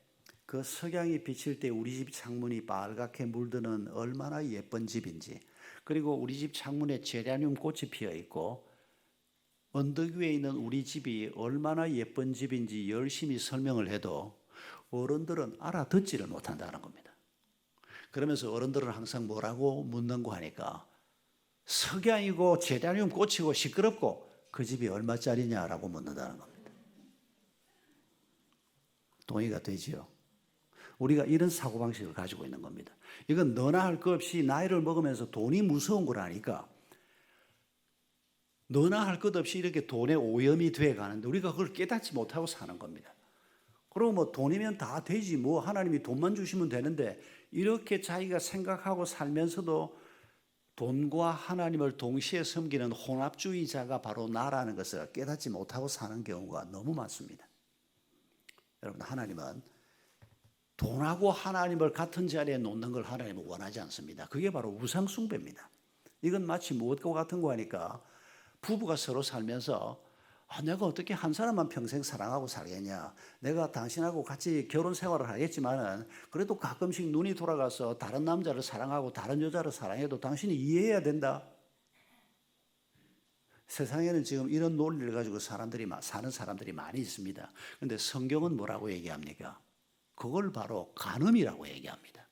그 석양이 비칠 때 우리 집 창문이 빨갛게 물드는 얼마나 예쁜 집인지 그리고 우리 집 창문에 제라늄 꽃이 피어 있고 언덕 위에 있는 우리 집이 얼마나 예쁜 집인지 열심히 설명을 해도 어른들은 알아듣지를 못한다는 겁니다. 그러면서 어른들은 항상 뭐라고 묻는고 하니까 석양이고 제라늄 꽃이고 시끄럽고 그 집이 얼마짜리냐라고 묻는다는 겁니다. 동의가 되지요? 우리가 이런 사고방식을 가지고 있는 겁니다. 이건 너나 할 것 없이 나이를 먹으면서 돈이 무서운 걸 아니까 너나 할 것 없이 이렇게 돈에 오염이 돼 가는데 우리가 그걸 깨닫지 못하고 사는 겁니다. 그리고 뭐 돈이면 다 되지 뭐 하나님이 돈만 주시면 되는데 이렇게 자기가 생각하고 살면서도 돈과 하나님을 동시에 섬기는 혼합주의자가 바로 나라는 것을 깨닫지 못하고 사는 경우가 너무 많습니다. 여러분, 하나님은 돈하고 하나님을 같은 자리에 놓는 걸 하나님은 원하지 않습니다. 그게 바로 우상숭배입니다. 이건 마치 무엇과 같은 거 하니까 부부가 서로 살면서 내가 어떻게 한 사람만 평생 사랑하고 살겠냐. 내가 당신하고 같이 결혼 생활을 하겠지만은 그래도 가끔씩 눈이 돌아가서 다른 남자를 사랑하고 다른 여자를 사랑해도 당신이 이해해야 된다. 세상에는 지금 이런 논리를 가지고 사는 사람들이 많이 있습니다. 그런데 성경은 뭐라고 얘기합니까? 그걸 바로 간음이라고 얘기합니다.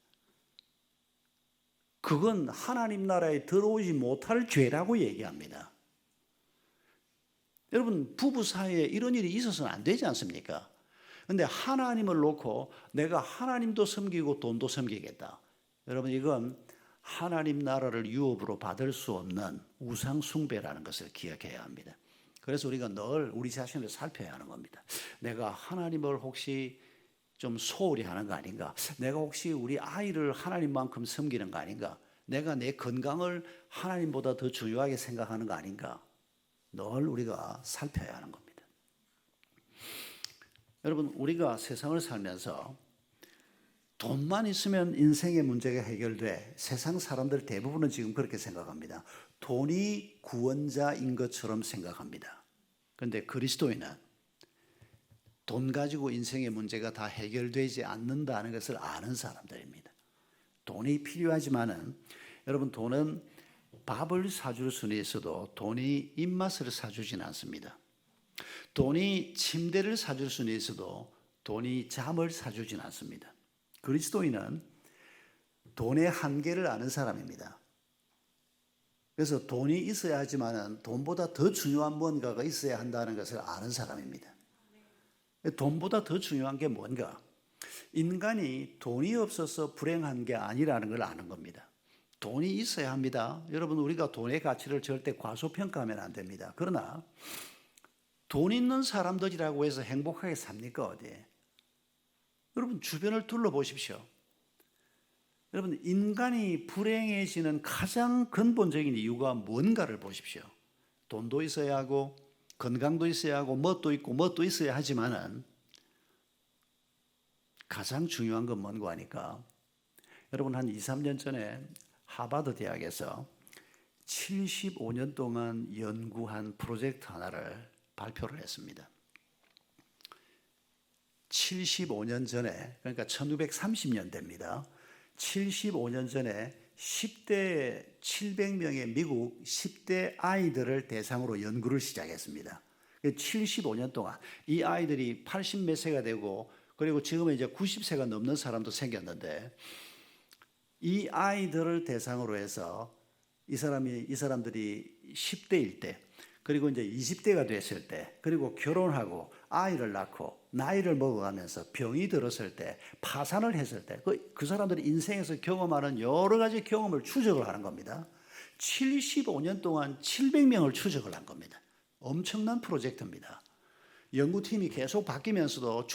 그건 하나님 나라에 들어오지 못할 죄라고 얘기합니다. 여러분, 부부 사이에 이런 일이 있어서는 안 되지 않습니까? 그런데 하나님을 놓고 내가 하나님도 섬기고 돈도 섬기겠다. 여러분, 이건 하나님 나라를 유업으로 받을 수 없는 우상 숭배라는 것을 기억해야 합니다. 그래서 우리가 늘 우리 자신을 살펴야 하는 겁니다. 내가 하나님을 혹시 좀 소홀히 하는 거 아닌가? 내가 혹시 우리 아이를 하나님만큼 섬기는 거 아닌가? 내가 내 건강을 하나님보다 더 중요하게 생각하는 거 아닌가? 늘 우리가 살펴야 하는 겁니다. 여러분, 우리가 세상을 살면서 돈만 있으면 인생의 문제가 해결돼. 세상 사람들 대부분은 지금 그렇게 생각합니다. 돈이 구원자인 것처럼 생각합니다. 그런데 그리스도인은 돈 가지고 인생의 문제가 다 해결되지 않는다는 것을 아는 사람들입니다. 돈이 필요하지만은 여러분, 돈은 밥을 사줄 수는 있어도 돈이 입맛을 사주진 않습니다. 돈이 침대를 사줄 수는 있어도 돈이 잠을 사주진 않습니다. 그리스도인은 돈의 한계를 아는 사람입니다. 그래서 돈이 있어야 하지만 돈보다 더 중요한 뭔가가 있어야 한다는 것을 아는 사람입니다. 돈보다 더 중요한 게 뭔가? 인간이 돈이 없어서 불행한 게 아니라는 걸 아는 겁니다. 돈이 있어야 합니다. 여러분, 우리가 돈의 가치를 절대 과소평가하면 안 됩니다. 그러나 돈 있는 사람들이라고 해서 행복하게 삽니까? 어디에? 여러분, 주변을 둘러보십시오. 여러분, 인간이 불행해지는 가장 근본적인 이유가 뭔가를 보십시오. 돈도 있어야 하고 건강도 있어야 하고 뭣도 있고 뭣도 있어야 하지만은 가장 중요한 건 뭔가 하니까 여러분, 한 2, 3년 전에 하버드 대학에서 75년 동안 연구한 프로젝트 하나를 발표를 했습니다. 75년 전에, 그러니까 1930년대입니다. 75년 전에 10대 700명의 미국 10대 아이들을 대상으로 연구를 시작했습니다. 75년 동안 이 아이들이 80 몇 세가 되고 그리고 지금은 이제 90세가 넘는 사람도 생겼는데 이 아이들을 대상으로 해서 이 사람들이 10대일 때 그리고 이제 20대가 됐을 때 그리고 결혼하고 아이를 낳고 나이를 먹어가면서 병이 들었을 때 파산을 했을 때 그 사람들이 인생에서 경험하는 여러 가지 경험을 추적을 하는 겁니다. 75년 동안 700명을 추적을 한 겁니다. 엄청난 프로젝트입니다. 연구팀이 계속 바뀌면서도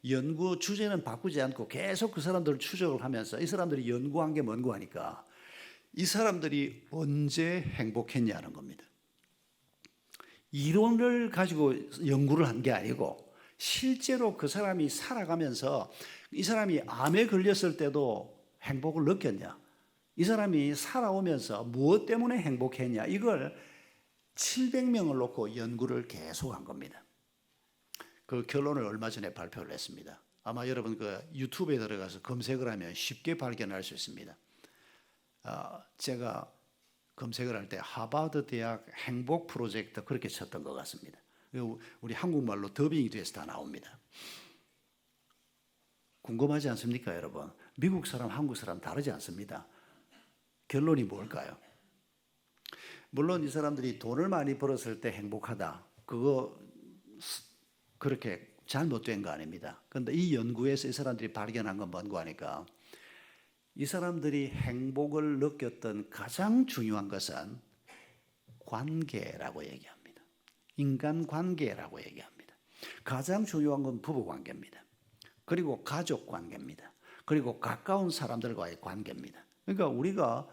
연구 주제는 바꾸지 않고 계속 그 사람들을 추적을 하면서 이 사람들이 연구한 게 뭔고 하니까 이 사람들이 언제 행복했냐는 겁니다. 이론을 가지고 연구를 한 게 아니고 실제로 그 사람이 살아가면서 이 사람이 암에 걸렸을 때도 행복을 느꼈냐, 이 사람이 살아오면서 무엇 때문에 행복했냐, 이걸 700명을 놓고 연구를 계속한 겁니다. 그 결론을 얼마 전에 발표를 했습니다. 아마 여러분 그 유튜브에 들어가서 검색을 하면 쉽게 발견할 수 있습니다. 제가 검색을 할 때 하버드 대학 행복 프로젝트 그렇게 쳤던 것 같습니다. 우리 한국말로 더빙이 돼서 다 나옵니다. 궁금하지 않습니까, 여러분? 미국 사람, 한국 사람 다르지 않습니다. 결론이 뭘까요? 물론 이 사람들이 돈을 많이 벌었을 때 행복하다. 그거 그렇게 잘못된 거 아닙니다. 그런데 이 연구에서 이 사람들이 발견한 건 뭔고 하니까 이 사람들이 행복을 느꼈던 가장 중요한 것은 관계라고 얘기합니다. 인간관계라고 얘기합니다. 가장 중요한 건 부부관계입니다. 그리고 가족관계입니다. 그리고 가까운 사람들과의 관계입니다. 그러니까 우리가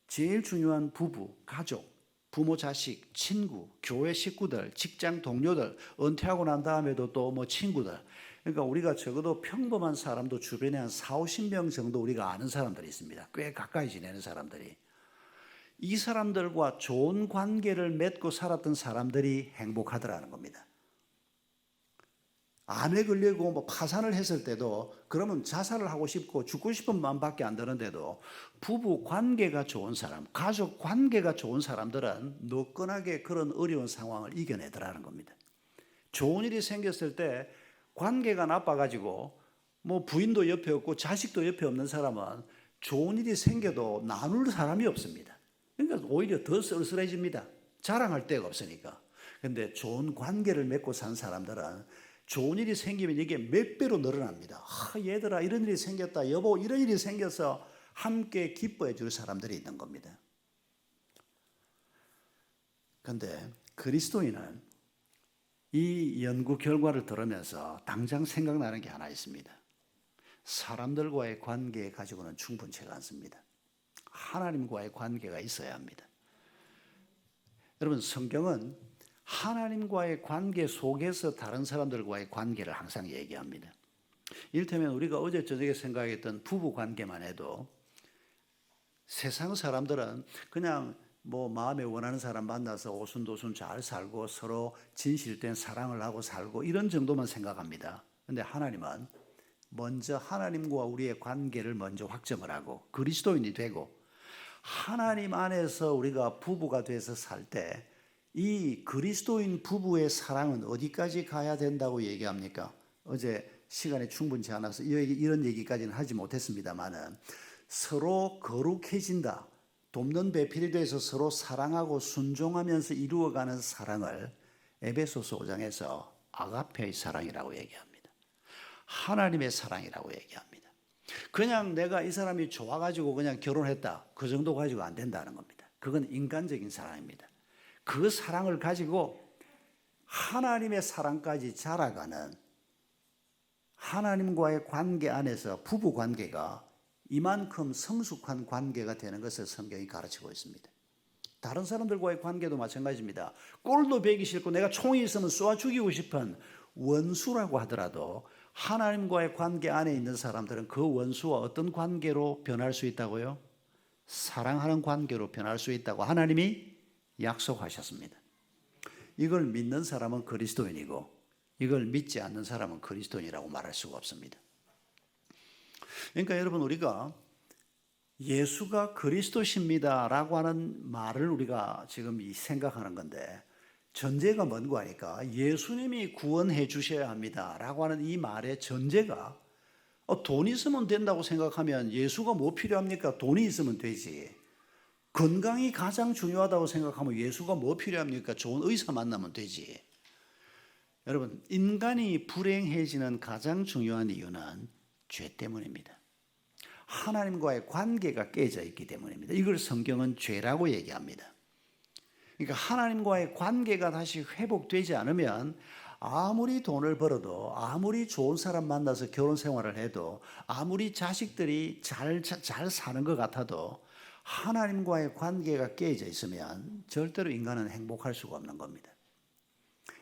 제일 중요한 부부, 가족, 부모, 자식, 친구, 교회 식구들, 직장 동료들, 은퇴하고 난 다음에도 또 뭐 친구들. 그러니까 우리가 적어도 평범한 사람도 주변에 한 4, 50명 정도 우리가 아는 사람들이 있습니다. 꽤 가까이 지내는 사람들이. 이 사람들과 좋은 관계를 맺고 살았던 사람들이 행복하더라는 겁니다. 암에 걸리고 뭐 파산을 했을 때도 그러면 자살을 하고 싶고 죽고 싶은 마음밖에 안 드는데도 부부 관계가 좋은 사람, 가족 관계가 좋은 사람들은 노끈하게 그런 어려운 상황을 이겨내더라는 겁니다. 좋은 일이 생겼을 때 관계가 나빠가지고 뭐 부인도 옆에 없고 자식도 옆에 없는 사람은 좋은 일이 생겨도 나눌 사람이 없습니다. 그러니까 오히려 더 쓸쓸해집니다. 자랑할 데가 없으니까. 근데 좋은 관계를 맺고 산 사람들은 좋은 일이 생기면 이게 몇 배로 늘어납니다. 얘들아 이런 일이 생겼다. 여보 이런 일이 생겨서 함께 기뻐해 줄 사람들이 있는 겁니다. 그런데 그리스도인은 이 연구 결과를 들으면서 당장 생각나는 게 하나 있습니다. 사람들과의 관계 가지고는 충분치가 않습니다. 하나님과의 관계가 있어야 합니다. 여러분 성경은 하나님과의 관계 속에서 다른 사람들과의 관계를 항상 얘기합니다. 이를테면 우리가 어제 저녁에 생각했던 부부 관계만 해도 세상 사람들은 그냥 뭐 마음에 원하는 사람 만나서 오순도순 잘 살고 서로 진실된 사랑을 하고 살고 이런 정도만 생각합니다. 그런데 하나님은 먼저 하나님과 우리의 관계를 먼저 확정을 하고 그리스도인이 되고 하나님 안에서 우리가 부부가 돼서 살 때 이 그리스도인 부부의 사랑은 어디까지 가야 된다고 얘기합니까? 어제 시간이 충분치 않아서 이런 얘기까지는 하지 못했습니다만은 서로 거룩해진다. 돕는 배필이 돼서 서로 사랑하고 순종하면서 이루어가는 사랑을 에베소서 5장에서 아가페의 사랑이라고 얘기합니다. 하나님의 사랑이라고 얘기합니다. 그냥 내가 이 사람이 좋아가지고 그냥 결혼했다. 그 정도 가지고 안 된다는 겁니다. 그건 인간적인 사랑입니다. 그 사랑을 가지고 하나님의 사랑까지 자라가는 하나님과의 관계 안에서 부부 관계가 이만큼 성숙한 관계가 되는 것을 성경이 가르치고 있습니다. 다른 사람들과의 관계도 마찬가지입니다. 꼴도 배기 싫고 내가 총이 있으면 쏘아 죽이고 싶은 원수라고 하더라도 하나님과의 관계 안에 있는 사람들은 그 원수와 어떤 관계로 변할 수 있다고요? 사랑하는 관계로 변할 수 있다고 하나님이 약속하셨습니다. 이걸 믿는 사람은 그리스도인이고 이걸 믿지 않는 사람은 그리스도인이라고 말할 수가 없습니다. 그러니까 여러분 우리가 예수가 그리스도십니다라고 하는 말을 우리가 지금 생각하는 건데 전제가 뭔고 하니까 예수님이 구원해 주셔야 합니다라고 하는 이 말의 전제가 돈 있으면 된다고 생각하면 예수가 뭐 필요합니까? 돈이 있으면 되지. 건강이 가장 중요하다고 생각하면 예수가 뭐 필요합니까? 좋은 의사 만나면 되지. 여러분 인간이 불행해지는 가장 중요한 이유는 죄 때문입니다. 하나님과의 관계가 깨져 있기 때문입니다. 이걸 성경은 죄라고 얘기합니다. 그러니까 하나님과의 관계가 다시 회복되지 않으면 아무리 돈을 벌어도 아무리 좋은 사람 만나서 결혼 생활을 해도 아무리 자식들이 잘 사는 것 같아도 하나님과의 관계가 깨져 있으면 절대로 인간은 행복할 수가 없는 겁니다.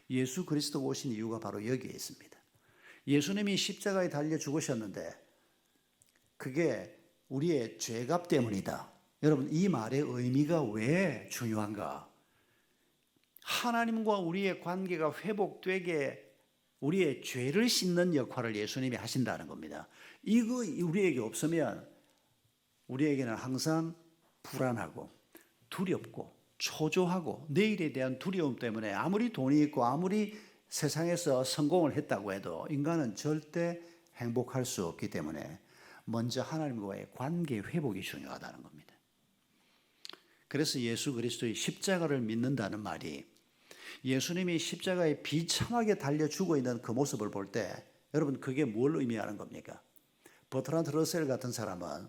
예수 그리스도 오신 이유가 바로 여기에 있습니다. 예수님이 십자가에 달려 죽으셨는데 그게 우리의 죄값 때문이다. 여러분 이 말의 의미가 왜 중요한가? 하나님과 우리의 관계가 회복되게 우리의 죄를 씻는 역할을 예수님이 하신다는 겁니다. 이거 우리에게 없으면 우리에게는 항상 불안하고 두렵고 초조하고 내일에 대한 두려움 때문에 아무리 돈이 있고 아무리 세상에서 성공을 했다고 해도 인간은 절대 행복할 수 없기 때문에 먼저 하나님과의 관계 회복이 중요하다는 겁니다. 그래서 예수 그리스도의 십자가를 믿는다는 말이 예수님이 십자가에 비참하게 달려 죽어 있는 그 모습을 볼 때 여러분 그게 뭘 의미하는 겁니까? 버트란드 러셀 같은 사람은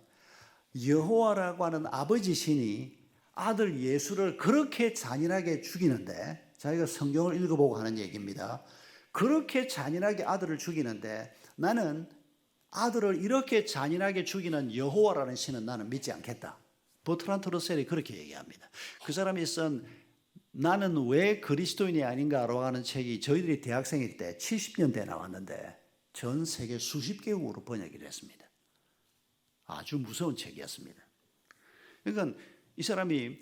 여호와라고 하는 아버지 신이 아들 예수를 그렇게 잔인하게 죽이는데 자기가 성경을 읽어보고 하는 얘기입니다. 그렇게 잔인하게 아들을 죽이는데 나는 아들을 이렇게 잔인하게 죽이는 여호와라는 신은 나는 믿지 않겠다. 버트란트 러셀이 그렇게 얘기합니다. 그 사람이 쓴 나는 왜 그리스도인이 아닌가라고 하는 책이 저희들이 대학생일 때 70년대에 나왔는데 전 세계 수십 개국으로 번역이 됐습니다. 아주 무서운 책이었습니다. 그러니까 이 사람이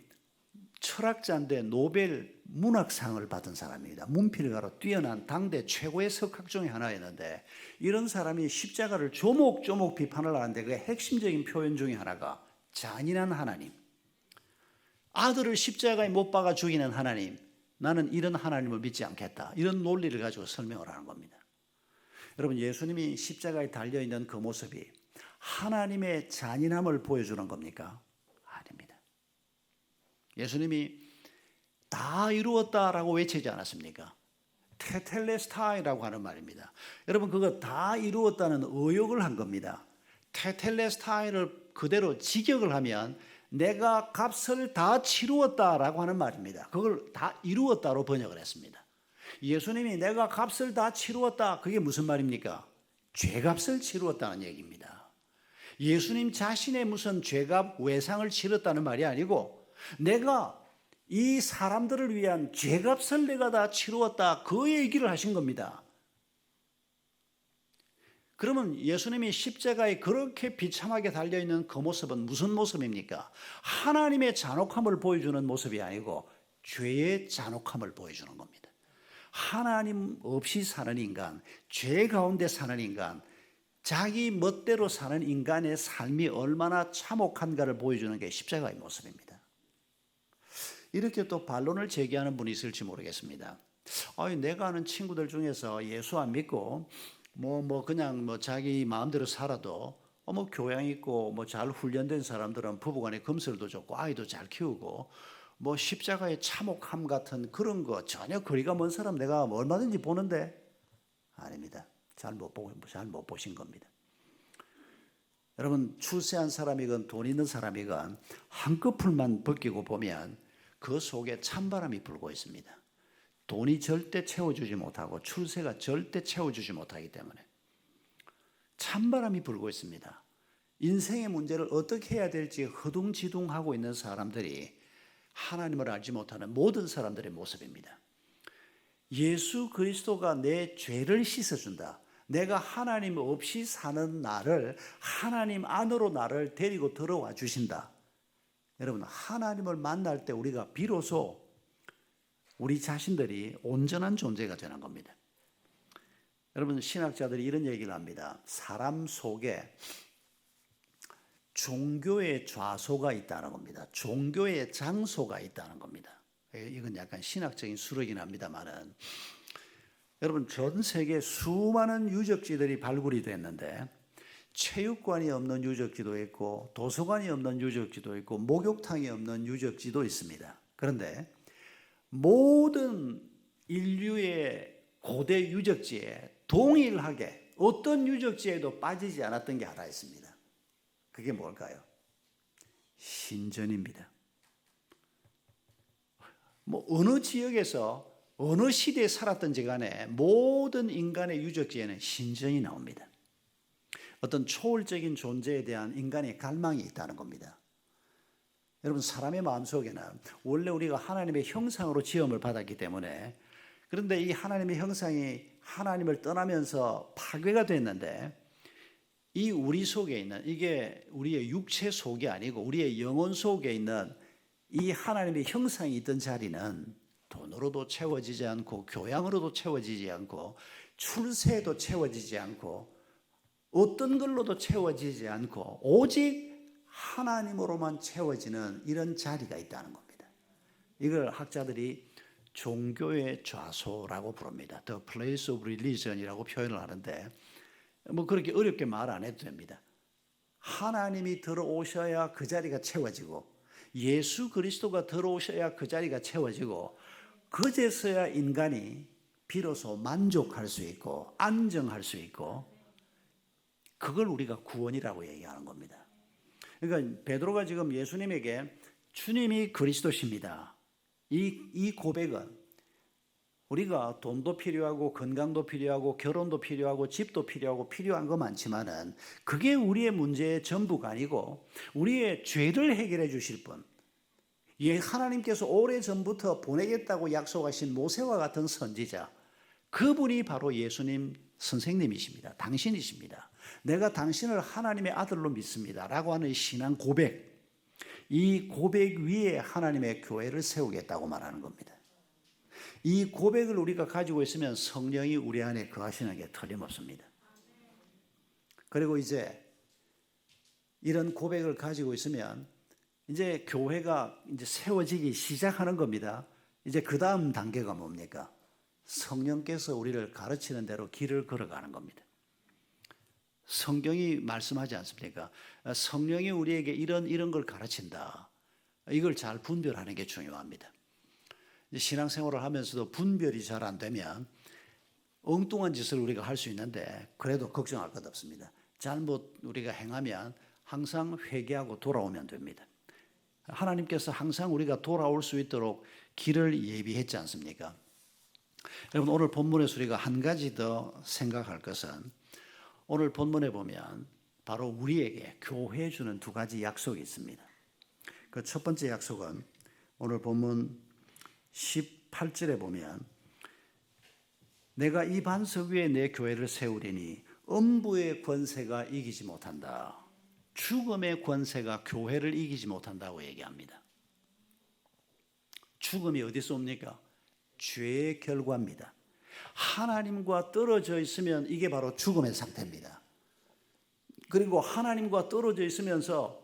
철학자인데 노벨 문학상을 받은 사람입니다. 문필가로 뛰어난 당대 최고의 석학 중에 하나였는데 이런 사람이 십자가를 조목조목 비판을 하는데 그 핵심적인 표현 중에 하나가 잔인한 하나님, 아들을 십자가에 못 박아 죽이는 하나님, 나는 이런 하나님을 믿지 않겠다. 이런 논리를 가지고 설명을 하는 겁니다. 여러분, 예수님이 십자가에 달려있는 그 모습이 하나님의 잔인함을 보여주는 겁니까? 아닙니다. 예수님이 다 이루었다라고 외치지 않았습니까? 테텔레스타이라고 하는 말입니다. 여러분, 그거 다 이루었다는 의역을 한 겁니다. 테텔레스타이를 그대로 직역을 하면 내가 값을 다 치루었다라고 하는 말입니다. 그걸 다 이루었다로 번역을 했습니다. 예수님이 내가 값을 다 치루었다, 그게 무슨 말입니까? 죄값을 치루었다는 얘기입니다. 예수님 자신의 무슨 죄값 외상을 치렀다는 말이 아니고 내가 이 사람들을 위한 죄값을 내가 다 치루었다, 그 얘기를 하신 겁니다. 그러면 예수님이 십자가에 그렇게 비참하게 달려있는 그 모습은 무슨 모습입니까? 하나님의 잔혹함을 보여주는 모습이 아니고 죄의 잔혹함을 보여주는 겁니다. 하나님 없이 사는 인간, 죄 가운데 사는 인간, 자기 멋대로 사는 인간의 삶이 얼마나 참혹한가를 보여주는 게 십자가의 모습입니다. 이렇게 또 반론을 제기하는 분이 있을지 모르겠습니다. 내가 아는 친구들 중에서 예수 안 믿고 그냥 자기 마음대로 살아도 교양 있고 잘 훈련된 사람들은 부부간에 금슬도 좋고 아이도 잘 키우고 십자가의 참혹함 같은 그런 거 전혀 거리가 먼 사람 내가 얼마든지 보는데 아닙니다. 잘 못 보신 겁니다. 여러분, 출세한 사람이건 돈 있는 사람이건 한꺼풀만 벗기고 보면 그 속에 찬바람이 불고 있습니다. 돈이 절대 채워주지 못하고 출세가 절대 채워주지 못하기 때문에 찬바람이 불고 있습니다. 인생의 문제를 어떻게 해야 될지 허둥지둥하고 있는 사람들이 하나님을 알지 못하는 모든 사람들의 모습입니다. 예수 그리스도가 내 죄를 씻어준다. 내가 하나님 없이 사는 나를 하나님 안으로 나를 데리고 들어와 주신다. 여러분, 하나님을 만날 때 우리가 비로소 우리 자신들이 온전한 존재가 되는 겁니다. 여러분, 신학자들이 이런 얘기를 합니다. 사람 속에 종교의 좌소가 있다는 겁니다. 종교의 장소가 있다는 겁니다. 이건 약간 신학적인 수르긴 합니다만은 여러분, 전 세계 수많은 유적지들이 발굴이 됐는데 체육관이 없는 유적지도 있고 도서관이 없는 유적지도 있고 목욕탕이 없는 유적지도 있습니다. 그런데 모든 인류의 고대 유적지에 동일하게 어떤 유적지에도 빠지지 않았던 게 하나 있습니다. 그게 뭘까요? 신전입니다. 어느 지역에서 어느 시대에 살았든지 간에 모든 인간의 유적지에는 신전이 나옵니다. 어떤 초월적인 존재에 대한 인간의 갈망이 있다는 겁니다. 여러분, 사람의 마음속에는 원래 우리가 하나님의 형상으로 지음을 받았기 때문에, 그런데 이 하나님의 형상이 하나님을 떠나면서 파괴가 됐는데 이 우리 속에 있는, 이게 우리의 육체 속이 아니고 우리의 영혼 속에 있는 이 하나님의 형상이 있던 자리는 돈으로도 채워지지 않고 교양으로도 채워지지 않고 출세에도 채워지지 않고 어떤 걸로도 채워지지 않고 오직 하나님으로만 채워지는 이런 자리가 있다는 겁니다. 이걸 학자들이 종교의 좌소라고 부릅니다. The place of religion이라고 표현을 하는데 그렇게 어렵게 말 안 해도 됩니다. 하나님이 들어오셔야 그 자리가 채워지고 예수 그리스도가 들어오셔야 그 자리가 채워지고 그제서야 인간이 비로소 만족할 수 있고 안정할 수 있고, 그걸 우리가 구원이라고 얘기하는 겁니다. 그러니까 베드로가 지금 예수님에게 주님이 그리스도십니다, 이 고백은 우리가 돈도 필요하고 건강도 필요하고 결혼도 필요하고 집도 필요하고 필요한 거 많지만은 그게 우리의 문제의 전부가 아니고 우리의 죄를 해결해 주실 분, 예, 하나님께서 오래전부터 보내겠다고 약속하신 모세와 같은 선지자, 그분이 바로 예수님 선생님이십니다. 당신이십니다. 내가 당신을 하나님의 아들로 믿습니다 라고 하는 신앙 고백, 이 고백 위에 하나님의 교회를 세우겠다고 말하는 겁니다. 이 고백을 우리가 가지고 있으면 성령이 우리 안에 거하시는 게 틀림없습니다. 그리고 이제 이런 고백을 가지고 있으면 이제 교회가 이제 세워지기 시작하는 겁니다. 이제 그 다음 단계가 뭡니까? 성령께서 우리를 가르치는 대로 길을 걸어가는 겁니다. 성경이 말씀하지 않습니까? 성령이 우리에게 이런 걸 가르친다. 이걸 잘 분별하는 게 중요합니다. 신앙생활을 하면서도 분별이 잘 안 되면 엉뚱한 짓을 우리가 할 수 있는데 그래도 걱정할 것 없습니다. 잘못 우리가 행하면 항상 회개하고 돌아오면 됩니다. 하나님께서 항상 우리가 돌아올 수 있도록 길을 예비했지 않습니까? 여러분, 오늘 본문에서 우리가 한 가지 더 생각할 것은, 오늘 본문에 보면 바로 우리에게 교회에 주는 두 가지 약속이 있습니다. 그 첫 번째 약속은 오늘 본문 18절에 보면, 내가 이 반석 위에 내 교회를 세우리니 음부의 권세가 이기지 못한다. 죽음의 권세가 교회를 이기지 못한다고 얘기합니다. 죽음이 어디서 옵니까? 죄의 결과입니다. 하나님과 떨어져 있으면 이게 바로 죽음의 상태입니다. 그리고 하나님과 떨어져 있으면서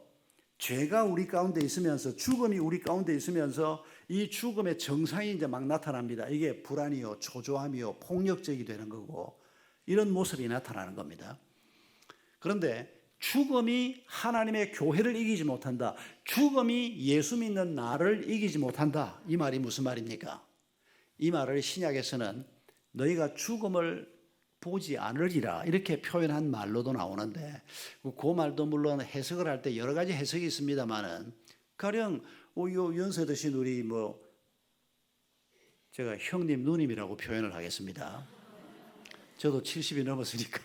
죄가 우리 가운데 있으면서, 죽음이 우리 가운데 있으면서 이 죽음의 정상이 이제 막 나타납니다. 이게 불안이요, 초조함이요, 폭력적이 되는 거고, 이런 모습이 나타나는 겁니다. 그런데 죽음이 하나님의 교회를 이기지 못한다. 죽음이 예수 믿는 나를 이기지 못한다. 이 말이 무슨 말입니까? 이 말을 신약에서는 너희가 죽음을 보지 않으리라 이렇게 표현한 말로도 나오는데, 그 말도 물론 해석을 할 때 여러 가지 해석이 있습니다만은, 가령 연세 드신 우리 제가 형님 누님이라고 표현을 하겠습니다. 저도 70이 넘었으니까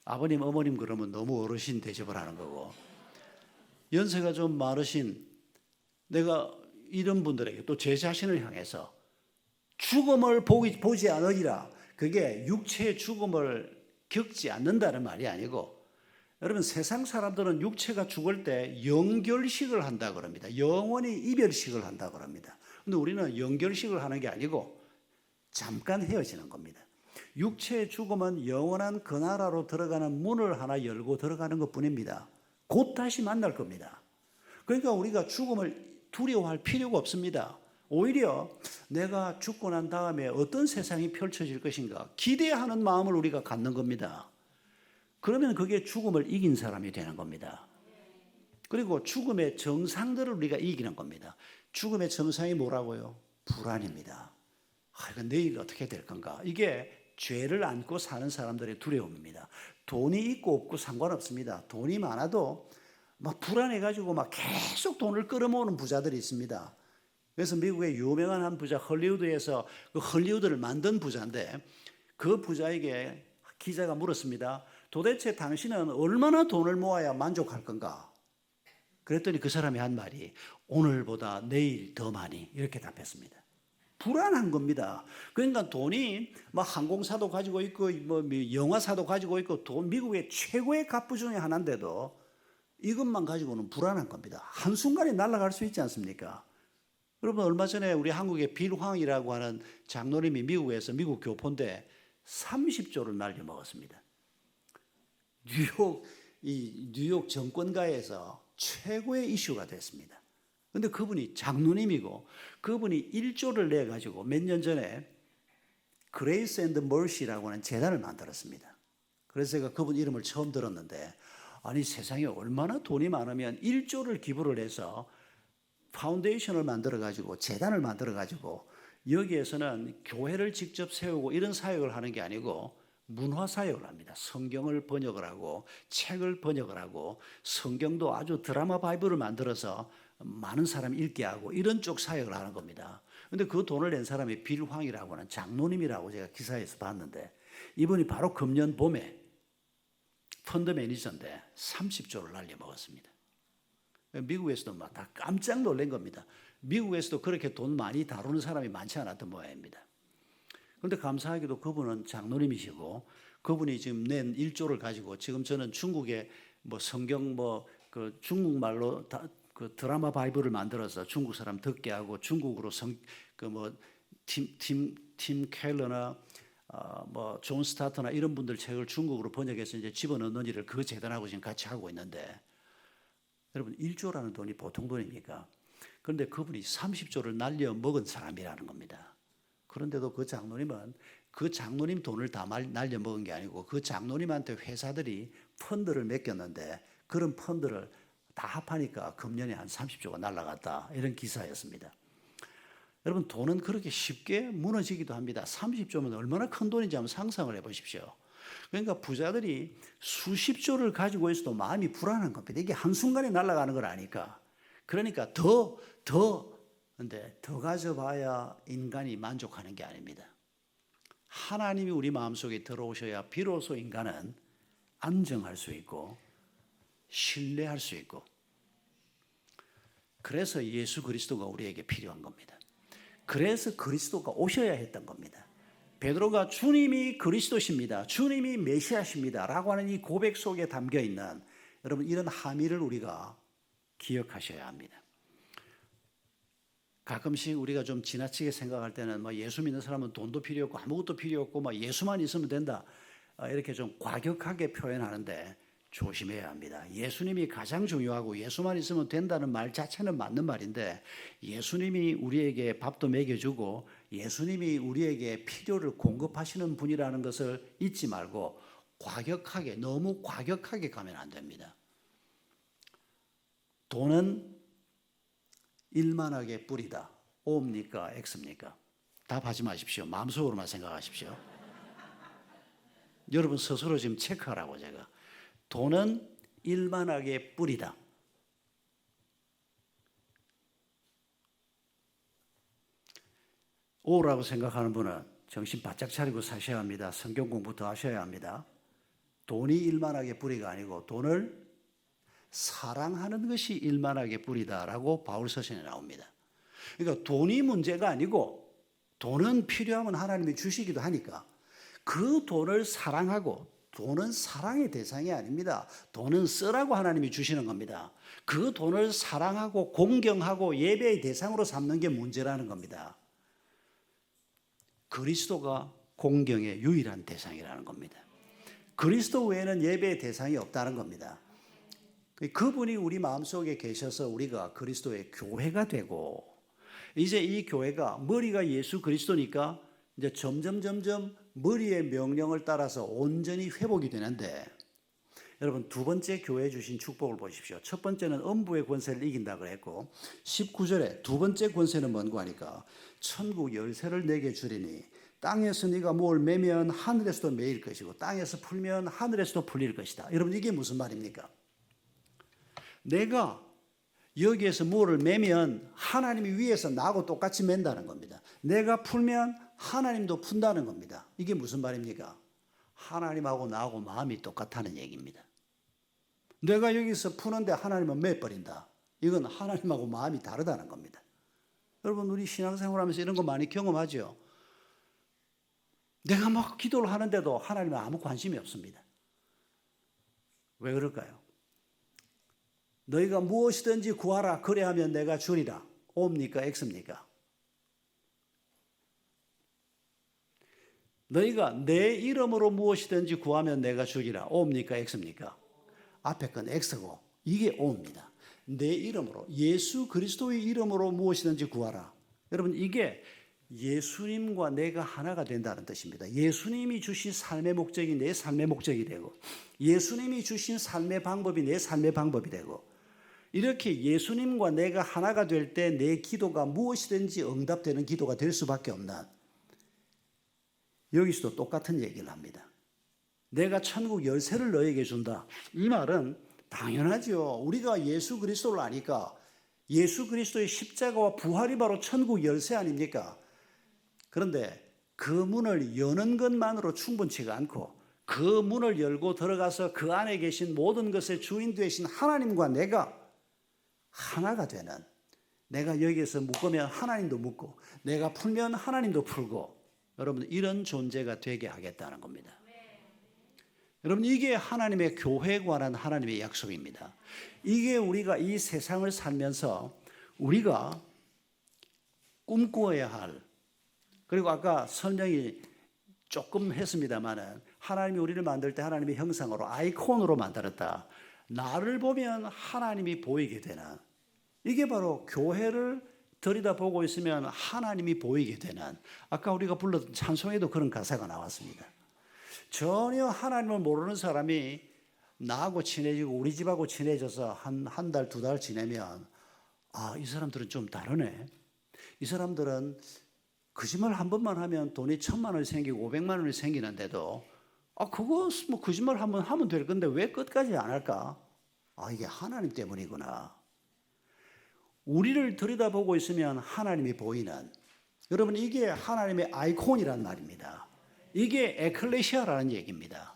아버님 어머님 그러면 너무 어르신 대접을 하는 거고, 연세가 좀 많으신 내가 이런 분들에게 또 제 자신을 향해서 죽음을 보지 않으리라, 그게 육체의 죽음을 겪지 않는다는 말이 아니고, 여러분, 세상 사람들은 육체가 죽을 때 영결식을 한다 그럽니다. 영원히 이별식을 한다 그럽니다. 근데 우리는 영결식을 하는 게 아니고 잠깐 헤어지는 겁니다. 육체의 죽음은 영원한 그 나라로 들어가는 문을 하나 열고 들어가는 것뿐입니다. 곧 다시 만날 겁니다. 그러니까 우리가 죽음을 두려워할 필요가 없습니다. 오히려 내가 죽고 난 다음에 어떤 세상이 펼쳐질 것인가 기대하는 마음을 우리가 갖는 겁니다. 그러면 그게 죽음을 이긴 사람이 되는 겁니다. 그리고 죽음의 정상들을 우리가 이기는 겁니다. 죽음의 정상이 뭐라고요? 불안입니다. 이건 내일 어떻게 될 건가? 이게 죄를 안고 사는 사람들의 두려움입니다. 돈이 있고 없고 상관없습니다. 돈이 많아도 막 불안해가지고 막 계속 돈을 끌어모으는 부자들이 있습니다. 그래서 미국의 유명한 한 부자, 헐리우드에서 그 헐리우드를 만든 부자인데, 그 부자에게 기자가 물었습니다. 도대체 당신은 얼마나 돈을 모아야 만족할 건가? 그랬더니 그 사람이 한 말이 오늘보다 내일 더 많이, 이렇게 답했습니다. 불안한 겁니다. 그러니까 돈이 항공사도 가지고 있고 영화사도 가지고 있고 미국의 최고의 갑부 중에 하나인데도 이것만 가지고는 불안한 겁니다. 한순간에 날아갈 수 있지 않습니까? 여러분, 얼마 전에 우리 한국의 빌황이라고 하는 장로님이 미국에서, 미국 교포인데 30조를 날려먹었습니다. 뉴욕 정권가에서 최고의 이슈가 됐습니다. 그런데 그분이 장로님이고, 그분이 1조를 내가지고 몇 년 전에 그레이스 앤드 머시라고 하는 재단을 만들었습니다. 그래서 제가 그분 이름을 처음 들었는데, 아니 세상에 얼마나 돈이 많으면 1조를 기부를 해서 파운데이션을 만들어가지고 재단을 만들어가지고 여기에서는 교회를 직접 세우고 이런 사역을 하는 게 아니고 문화 사역을 합니다. 성경을 번역을 하고 책을 번역을 하고 성경도 아주 드라마 바이블을 만들어서 많은 사람이 읽게 하고 이런 쪽 사역을 하는 겁니다. 근데 그 돈을 낸 사람이 빌황이라고 하는 장로님이라고 제가 기사에서 봤는데, 이분이 바로 금년 봄에 펀드 매니저인데 30조를 날려먹었습니다. 미국에서도 막 다 깜짝 놀란 겁니다. 미국에서도 그렇게 돈 많이 다루는 사람이 많지 않았던 모양입니다. 그런데 감사하게도 그분은 장로님이시고, 그분이 지금 낸 1조를 가지고 지금 저는 중국에 뭐 성경 그 중국말로 그 드라마 바이블을 만들어서 중국 사람 듣게 하고, 중국으로 팀 켈러나 뭐 존 스타터나 이런 분들 책을 중국으로 번역해서 이제 집어넣는 일을 그 재단하고 지금 같이 하고 있는데, 여러분 1조라는 돈이 보통 돈입니까? 그런데 그분이 30조를 날려 먹은 사람이라는 겁니다. 그런데도 그 장로님은 그 장로님 돈을 다 날려 먹은 게 아니고, 그 장로님한테 회사들이 펀드를 맡겼는데 그런 펀드를 다 합하니까 금년에 한 30조가 날라갔다, 이런 기사였습니다. 여러분, 돈은 그렇게 쉽게 무너지기도 합니다. 30조면 얼마나 큰 돈인지 한번 상상을 해보십시오. 그러니까 부자들이 수십조를 가지고 있어도 마음이 불안한 겁니다. 이게 한순간에 날아가는 걸 아니까. 그러니까 근데 더 가져봐야 인간이 만족하는 게 아닙니다. 하나님이 우리 마음속에 들어오셔야 비로소 인간은 안정할 수 있고 신뢰할 수 있고, 그래서 예수 그리스도가 우리에게 필요한 겁니다. 그래서 그리스도가 오셔야 했던 겁니다. 베드로가 주님이 그리스도십니다, 주님이 메시아십니다 라고 하는 이 고백 속에 담겨 있는, 여러분, 이런 함의를 우리가 기억하셔야 합니다. 가끔씩 우리가 좀 지나치게 생각할 때는 뭐 예수 믿는 사람은 돈도 필요 없고 아무것도 필요 없고 뭐 예수만 있으면 된다, 이렇게 좀 과격하게 표현하는데 조심해야 합니다. 예수님이 가장 중요하고 예수만 있으면 된다는 말 자체는 맞는 말인데, 예수님이 우리에게 밥도 먹여주고 예수님이 우리에게 필요를 공급하시는 분이라는 것을 잊지 말고 너무 과격하게 가면 안 됩니다. 돈은 일만하게 뿌리다. O입니까? X입니까? 답하지 마십시오. 마음속으로만 생각하십시오. 여러분 스스로 지금 체크하라고 제가. 돈은 일만하게 뿌리다. O라고 생각하는 분은 정신 바짝 차리고 사셔야 합니다. 성경 공부 더 하셔야 합니다. 돈이 일만하게 뿌리가 아니고 돈을 사랑하는 것이 일만하게 뿌리다라고 바울서신에 나옵니다. 그러니까 돈이 문제가 아니고, 돈은 필요하면 하나님이 주시기도 하니까 그 돈을 사랑하고, 돈은 사랑의 대상이 아닙니다. 돈은 쓰라고 하나님이 주시는 겁니다. 그 돈을 사랑하고 공경하고 예배의 대상으로 삼는 게 문제라는 겁니다. 그리스도가 공경의 유일한 대상이라는 겁니다. 그리스도 외에는 예배의 대상이 없다는 겁니다. 그분이 우리 마음속에 계셔서 우리가 그리스도의 교회가 되고, 이제 이 교회가 머리가 예수 그리스도니까 이제 점점 머리의 명령을 따라서 온전히 회복이 되는데, 여러분 두 번째 교회에 주신 축복을 보십시오. 첫 번째는 음부의 권세를 이긴다 그랬고, 19절에 두 번째 권세는 뭔고 하니까 천국 열쇠를 내게 주리니 땅에서 네가 뭘 매면 하늘에서도 매일 것이고 땅에서 풀면 하늘에서도 풀릴 것이다. 여러분 이게 무슨 말입니까? 내가 여기에서 뭐를 매면 하나님이 위에서 나하고 똑같이 맨다는 겁니다. 내가 풀면 하나님도 푼다는 겁니다. 이게 무슨 말입니까? 하나님하고 나하고 마음이 똑같다는 얘기입니다. 내가 여기서 푸는데 하나님은 매버린다. 이건 하나님하고 마음이 다르다는 겁니다. 여러분 우리 신앙생활하면서 이런 거 많이 경험하죠. 내가 막 기도를 하는데도 하나님은 아무 관심이 없습니다. 왜 그럴까요? 너희가 무엇이든지 구하라 그래하면 내가 주리라. O입니까? X입니까? 너희가 내 이름으로 무엇이든지 구하면 내가 주리라. O입니까? X입니까? 앞에 건 X고 이게 O입니다. 내 이름으로, 예수 그리스도의 이름으로 무엇이든지 구하라. 여러분 이게 예수님과 내가 하나가 된다는 뜻입니다. 예수님이 주신 삶의 목적이 내 삶의 목적이 되고, 예수님이 주신 삶의 방법이 내 삶의 방법이 되고, 이렇게 예수님과 내가 하나가 될 때 내 기도가 무엇이든지 응답되는 기도가 될 수밖에 없는, 여기서도 똑같은 얘기를 합니다. 내가 천국 열쇠를 너에게 준다. 이 말은 당연하죠. 우리가 예수 그리스도를 아니까 예수 그리스도의 십자가와 부활이 바로 천국 열쇠 아닙니까? 그런데 그 문을 여는 것만으로 충분치가 않고 그 문을 열고 들어가서 그 안에 계신 모든 것의 주인 되신 하나님과 내가 하나가 되는, 내가 여기에서 묶으면 하나님도 묶고 내가 풀면 하나님도 풀고, 여러분 이런 존재가 되게 하겠다는 겁니다. 여러분 이게 하나님의 교회에 관한 하나님의 약속입니다. 이게 우리가 이 세상을 살면서 우리가 꿈꾸어야 할, 그리고 아까 설명이 조금 했습니다마는 하나님이 우리를 만들 때 하나님의 형상으로 아이콘으로 만들었다. 나를 보면 하나님이 보이게 되는, 이게 바로 교회를 들여다보고 있으면 하나님이 보이게 되는, 아까 우리가 불렀던 찬송에도 그런 가사가 나왔습니다. 전혀 하나님을 모르는 사람이 나하고 친해지고 우리 집하고 친해져서 한 달, 두 달 지내면 아, 이 사람들은 좀 다르네. 이 사람들은 거짓말 한 번만 하면 돈이 1,000만 원이 생기고 500만 원이 생기는데도 그거 뭐 거짓말 한번 하면 될 건데 왜 끝까지 안 할까? 이게 하나님 때문이구나. 우리를 들여다보고 있으면 하나님이 보이는, 여러분 이게 하나님의 아이콘이란 말입니다. 이게 에클레시아라는 얘기입니다.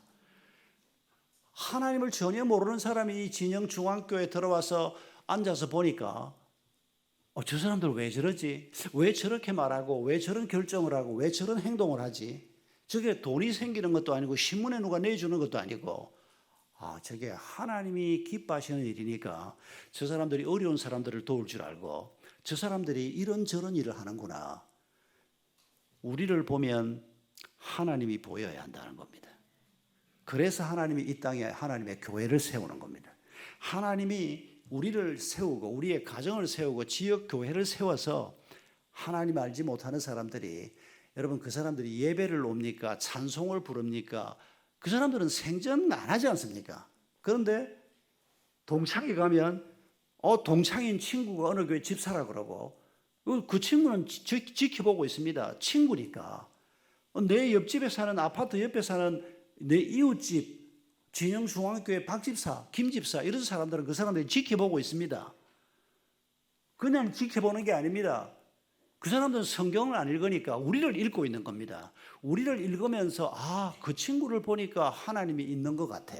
하나님을 전혀 모르는 사람이 이 진영 중앙교회에 들어와서 앉아서 보니까 저 사람들 왜 저러지? 왜 저렇게 말하고 왜 저런 결정을 하고 왜 저런 행동을 하지? 저게 돈이 생기는 것도 아니고 신문에 누가 내주는 것도 아니고 저게 하나님이 기뻐하시는 일이니까 저 사람들이 어려운 사람들을 도울 줄 알고 저 사람들이 이런저런 일을 하는구나. 우리를 보면 하나님이 보여야 한다는 겁니다. 그래서 하나님이 이 땅에 하나님의 교회를 세우는 겁니다. 하나님이 우리를 세우고 우리의 가정을 세우고 지역 교회를 세워서 하나님 알지 못하는 사람들이, 여러분 그 사람들이 예배를 옵니까? 찬송을 부릅니까? 그 사람들은 생전 안 하지 않습니까? 그런데 동창회 가면 동창인 친구가 어느 교회 집사라 그러고 그 친구는 지켜보고 있습니다. 친구니까. 내 옆집에 사는, 아파트 옆에 사는 내 이웃집 진영중앙교회 박집사, 김집사, 이런 사람들은 그 사람들이 지켜보고 있습니다. 그냥 지켜보는 게 아닙니다. 그 사람들은 성경을 안 읽으니까 우리를 읽고 있는 겁니다. 우리를 읽으면서 그 친구를 보니까 하나님이 있는 것 같아.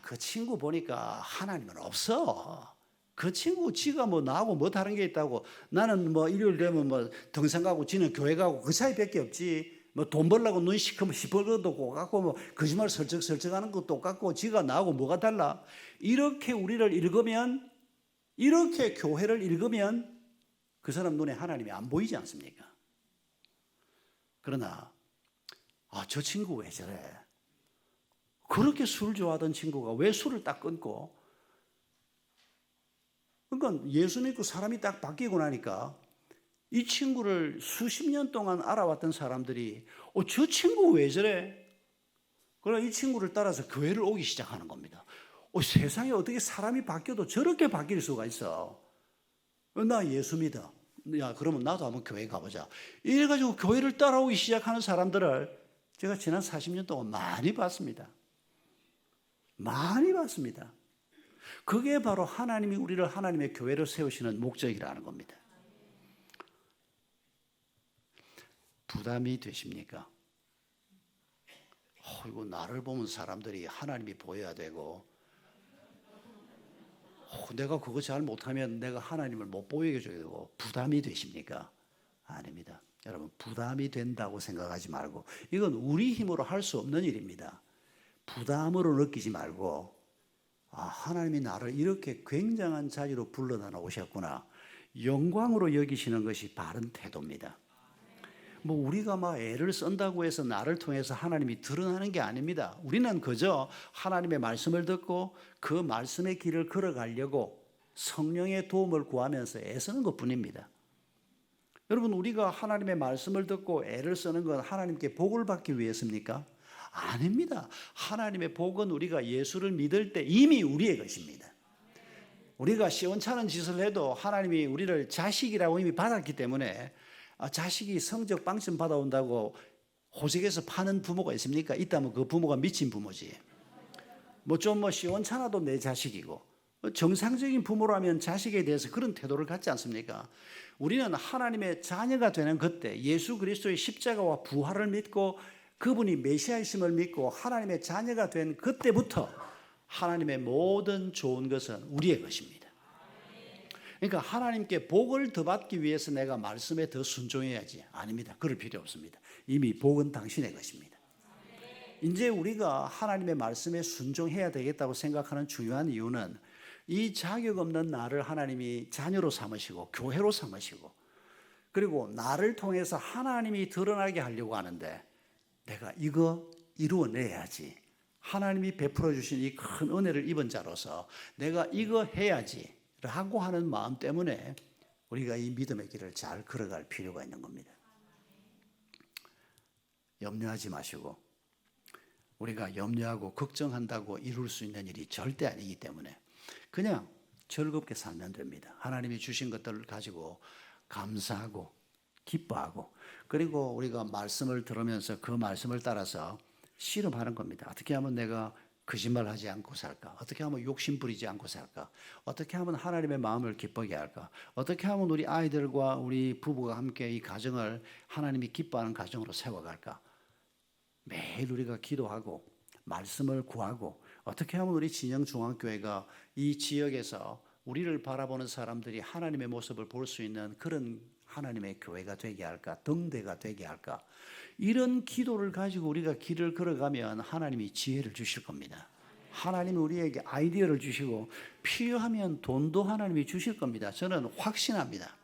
그 친구 보니까 하나님은 없어. 그 친구 지가 뭐 나하고 뭐 다른 게 있다고. 나는 뭐 일요일 되면 뭐 등산 가고 지는 교회 가고 그 사이밖에 없지. 뭐 돈 벌려고 눈 시뻘겋도 똑같고 뭐 거짓말 설득하는 것도 똑같고 지가 나하고 뭐가 달라. 이렇게 우리를 읽으면, 이렇게 교회를 읽으면 그 사람 눈에 하나님이 안 보이지 않습니까? 그러나 저 친구 왜 저래? 그렇게 술 좋아하던 친구가 왜 술을 딱 끊고? 그러니까 예수 믿고 사람이 딱 바뀌고 나니까 이 친구를 수십 년 동안 알아왔던 사람들이 저 친구 왜 저래? 그러나 이 친구를 따라서 교회를 오기 시작하는 겁니다. 세상에 어떻게 사람이 바뀌어도 저렇게 바뀔 수가 있어? 나 예수 믿어. 야, 그러면 나도 한번 교회 가보자. 이래가지고 교회를 따라오기 시작하는 사람들을 제가 지난 40년 동안 많이 봤습니다. 많이 봤습니다. 그게 바로 하나님이 우리를 하나님의 교회를 세우시는 목적이라는 겁니다. 부담이 되십니까? 이거 나를 보면 사람들이 하나님이 보여야 되고 내가 그거 잘 못하면 내가 하나님을 못 보이게 해줘야 되고 부담이 되십니까? 아닙니다. 여러분 부담이 된다고 생각하지 말고 이건 우리 힘으로 할 수 없는 일입니다. 부담으로 느끼지 말고 하나님이 나를 이렇게 굉장한 자리로 불러다 오셨구나. 영광으로 여기시는 것이 바른 태도입니다. 뭐 우리가 막 애를 쓴다고 해서 나를 통해서 하나님이 드러나는 게 아닙니다. 우리는 그저 하나님의 말씀을 듣고 그 말씀의 길을 걸어가려고 성령의 도움을 구하면서 애쓰는 것뿐입니다. 여러분 우리가 하나님의 말씀을 듣고 애를 쓰는 건 하나님께 복을 받기 위해서입니까? 아닙니다. 하나님의 복은 우리가 예수를 믿을 때 이미 우리의 것입니다. 우리가 시원찮은 짓을 해도 하나님이 우리를 자식이라고 이미 받았기 때문에 자식이 성적 빵점 받아온다고 호적에서 파는 부모가 있습니까? 있다면 그 부모가 미친 부모지. 뭐 좀 시원찮아도 내 자식이고 정상적인 부모라면 자식에 대해서 그런 태도를 갖지 않습니까? 우리는 하나님의 자녀가 되는 그때 예수 그리스도의 십자가와 부활을 믿고 그분이 메시아이심을 믿고 하나님의 자녀가 된 그때부터 하나님의 모든 좋은 것은 우리의 것입니다. 그러니까 하나님께 복을 더 받기 위해서 내가 말씀에 더 순종해야지. 아닙니다. 그럴 필요 없습니다. 이미 복은 당신의 것입니다. 이제 우리가 하나님의 말씀에 순종해야 되겠다고 생각하는 중요한 이유는 이 자격 없는 나를 하나님이 자녀로 삼으시고 교회로 삼으시고 그리고 나를 통해서 하나님이 드러나게 하려고 하는데 내가 이거 이루어내야지. 하나님이 베풀어 주신 이 큰 은혜를 입은 자로서 내가 이거 해야지 라고 하는 마음 때문에 우리가 이 믿음의 길을 잘 걸어갈 필요가 있는 겁니다. 염려하지 마시고 우리가 염려하고 걱정한다고 이룰 수 있는 일이 절대 아니기 때문에 그냥 즐겁게 살면 됩니다. 하나님이 주신 것들을 가지고 감사하고 기뻐하고 그리고 우리가 말씀을 들으면서 그 말씀을 따라서 실험하는 겁니다. 어떻게 하면 내가 거짓말하지 않고 살까? 어떻게 하면 욕심 부리지 않고 살까? 어떻게 하면 하나님의 마음을 기쁘게 할까? 어떻게 하면 우리 아이들과 우리 부부가 함께 이 가정을 하나님이 기뻐하는 가정으로 세워갈까? 매일 우리가 기도하고 말씀을 구하고 어떻게 하면 우리 진영중앙교회가 이 지역에서 우리를 바라보는 사람들이 하나님의 모습을 볼 수 있는 그런 하나님의 교회가 되게 할까? 등대가 되게 할까? 이런 기도를 가지고 우리가 길을 걸어가면 하나님이 지혜를 주실 겁니다. 하나님이 우리에게 아이디어를 주시고 필요하면 돈도 하나님이 주실 겁니다. 저는 확신합니다.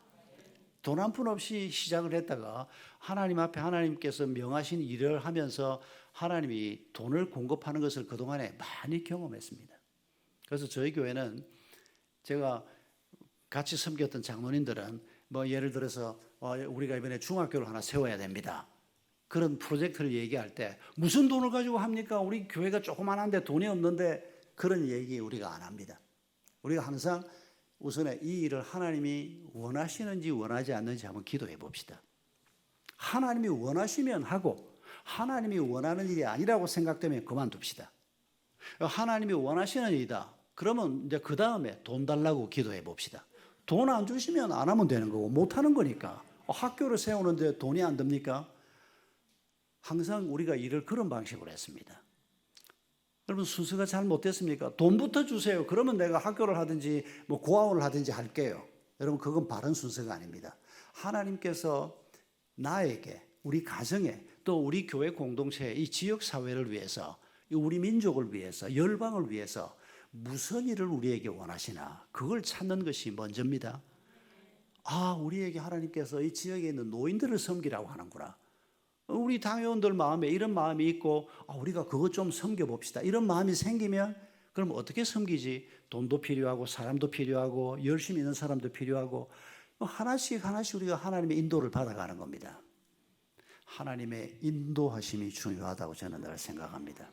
돈 한 푼 없이 시작을 했다가 하나님 앞에 하나님께서 명하신 일을 하면서 하나님이 돈을 공급하는 것을 그동안에 많이 경험했습니다. 그래서 저희 교회는 제가 같이 섬겼던 장로님들은 뭐 예를 들어서 우리가 이번에 중학교를 하나 세워야 됩니다. 그런 프로젝트를 얘기할 때 무슨 돈을 가지고 합니까? 우리 교회가 조그만한데 돈이 없는데 그런 얘기 우리가 안 합니다. 우리가 항상 우선에 이 일을 하나님이 원하시는지 원하지 않는지 한번 기도해 봅시다. 하나님이 원하시면 하고 하나님이 원하는 일이 아니라고 생각되면 그만둡시다. 하나님이 원하시는 일이다. 그러면 이제 그 다음에 돈 달라고 기도해 봅시다. 돈 안 주시면 안 하면 되는 거고 못 하는 거니까. 학교를 세우는데 돈이 안 듭니까? 항상 우리가 일을 그런 방식으로 했습니다. 여러분 순서가 잘 못됐습니까? 돈부터 주세요. 그러면 내가 학교를 하든지 뭐 고아원을 하든지 할게요. 여러분 그건 바른 순서가 아닙니다. 하나님께서 나에게 우리 가정에 또 우리 교회 공동체 이 지역 사회를 위해서 우리 민족을 위해서 열방을 위해서 무슨 일을 우리에게 원하시나 그걸 찾는 것이 먼저입니다. 아 우리에게 하나님께서 이 지역에 있는 노인들을 섬기라고 하는구나. 우리 당회원들 마음에 이런 마음이 있고 우리가 그것 좀 섬겨봅시다. 이런 마음이 생기면 그럼 어떻게 섬기지? 돈도 필요하고 사람도 필요하고 열심히 있는 사람도 필요하고 하나씩 하나씩 우리가 하나님의 인도를 받아가는 겁니다. 하나님의 인도하심이 중요하다고 저는 늘 생각합니다.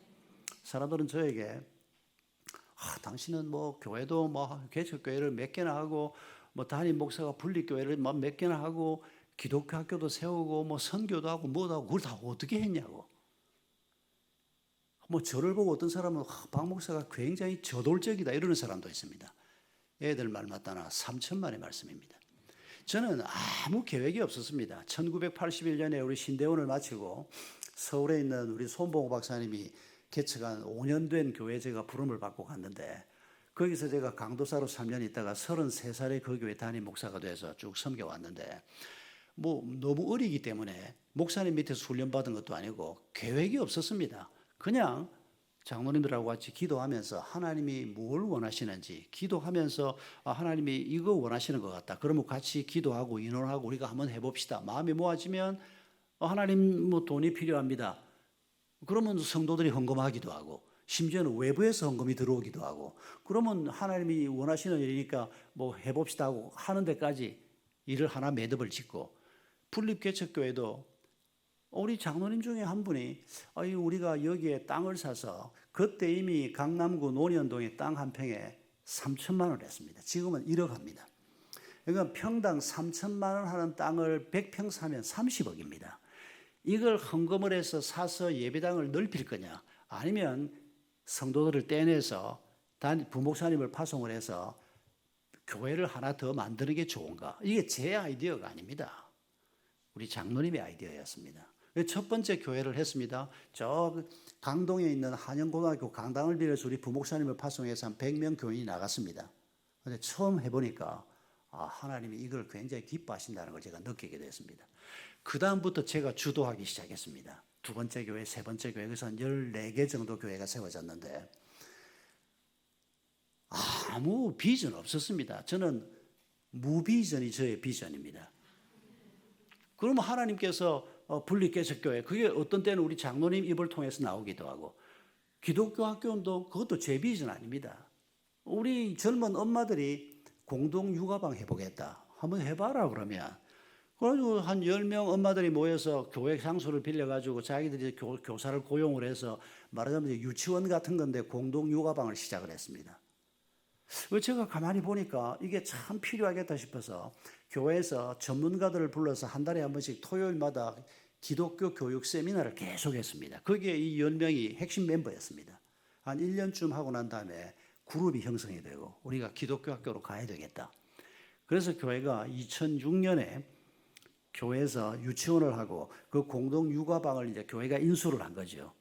사람들은 저에게 당신은 뭐 교회도 뭐 개척교회를 몇 개나 하고 뭐 담임 목사가 분리교회를 몇 개나 하고 기독교 학교도 세우고 뭐 선교도 하고 뭐도 하고 그걸 다 어떻게 했냐고. 뭐 저를 보고 어떤 사람은 박 목사가 굉장히 저돌적이다 이러는 사람도 있습니다. 애들 말 맞다나 3천만의 말씀입니다. 저는 아무 계획이 없었습니다. 1981년에 우리 신대원을 마치고 서울에 있는 우리 손봉호 박사님이 개척한 5년 된 교회 제가 부름을 받고 갔는데 거기서 제가 강도사로 3년 있다가 33살에 그 교회 담임 목사가 돼서 쭉 섬겨왔는데 뭐 너무 어리기 때문에 목사님 밑에서 훈련받은 것도 아니고 계획이 없었습니다. 그냥 장로님들하고 같이 기도하면서 하나님이 뭘 원하시는지 기도하면서 하나님이 이거 원하시는 것 같다. 그러면 같이 기도하고 인원하고 우리가 한번 해봅시다. 마음이 모아지면 하나님 뭐 돈이 필요합니다. 그러면 성도들이 헌금하기도 하고 심지어는 외부에서 헌금이 들어오기도 하고 그러면 하나님이 원하시는 일이니까 뭐 해봅시다 하고 하는 데까지 일을 하나 매듭을 짓고 분립개척교회도 우리 장로님 중에 한 분이 우리가 여기에 땅을 사서 그때 이미 강남구 논현동에 땅 한 평에 3천만 원을 했습니다. 지금은 1억 합니다. 그러니까 평당 3천만 원 하는 땅을 100평 사면 30억입니다. 이걸 헌금을 해서 사서 예배당을 넓힐 거냐 아니면 성도들을 떼내서 부목사님을 파송을 해서 교회를 하나 더 만드는 게 좋은가? 이게 제 아이디어가 아닙니다. 우리 장로님의 아이디어였습니다. 첫 번째 교회를 했습니다. 저 강동에 있는 한영고등학교 강당을 빌려서 우리 부목사님을 파송해서 한 100명 교인이 나갔습니다. 근데 처음 해보니까 하나님이 이걸 굉장히 기뻐하신다는 걸 제가 느끼게 됐습니다. 그 다음부터 제가 주도하기 시작했습니다. 두 번째 교회, 세 번째 교회, 그래서 한 14개 정도 교회가 세워졌는데 아무 비전 없었습니다. 저는 무비전이 저의 비전입니다. 그러면 하나님께서 분리개척교회, 그게 어떤 때는 우리 장로님 입을 통해서 나오기도 하고, 기독교 학교도 그것도 제 비전 아닙니다. 우리 젊은 엄마들이 공동 육아방 해보겠다. 한번 해봐라 그러면. 그래가지고 한 10명 엄마들이 모여서 교회 장소를 빌려가지고 자기들이 교사를 고용을 해서 말하자면 유치원 같은 건데 공동 육아방을 시작을 했습니다. 제가 가만히 보니까 이게 참 필요하겠다 싶어서 교회에서 전문가들을 불러서 한 달에 한 번씩 토요일마다 기독교 교육 세미나를 계속 했습니다. 거기에 이 10명이 핵심 멤버였습니다. 한 1년쯤 하고 난 다음에 그룹이 형성이 되고 우리가 기독교 학교로 가야 되겠다. 그래서 교회가 2006년에 교회에서 유치원을 하고 그 공동 육아방을 이제 교회가 인수를 한 거죠.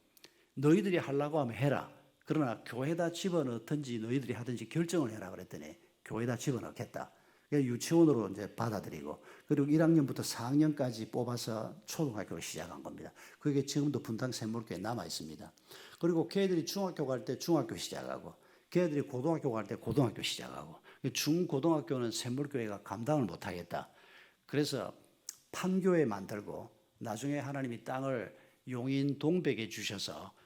너희들이 하려고 하면 해라. 그러나 교회에다 집어넣든지 너희들이 하든지 결정을 해라 그랬더니 교회에다 집어넣겠다. 유치원으로 이제 받아들이고 그리고 1학년부터 4학년까지 뽑아서 초등학교를 시작한 겁니다. 그게 지금도 분당 샘물교에 남아 있습니다. 그리고 걔들이 중학교 갈 때 중학교 시작하고 걔들이 고등학교 갈 때 고등학교 시작하고 중고등학교는 샘물교회가 감당을 못하겠다. 그래서 판교에 만들고 나중에 하나님이 땅을 용인 동백에 주셔서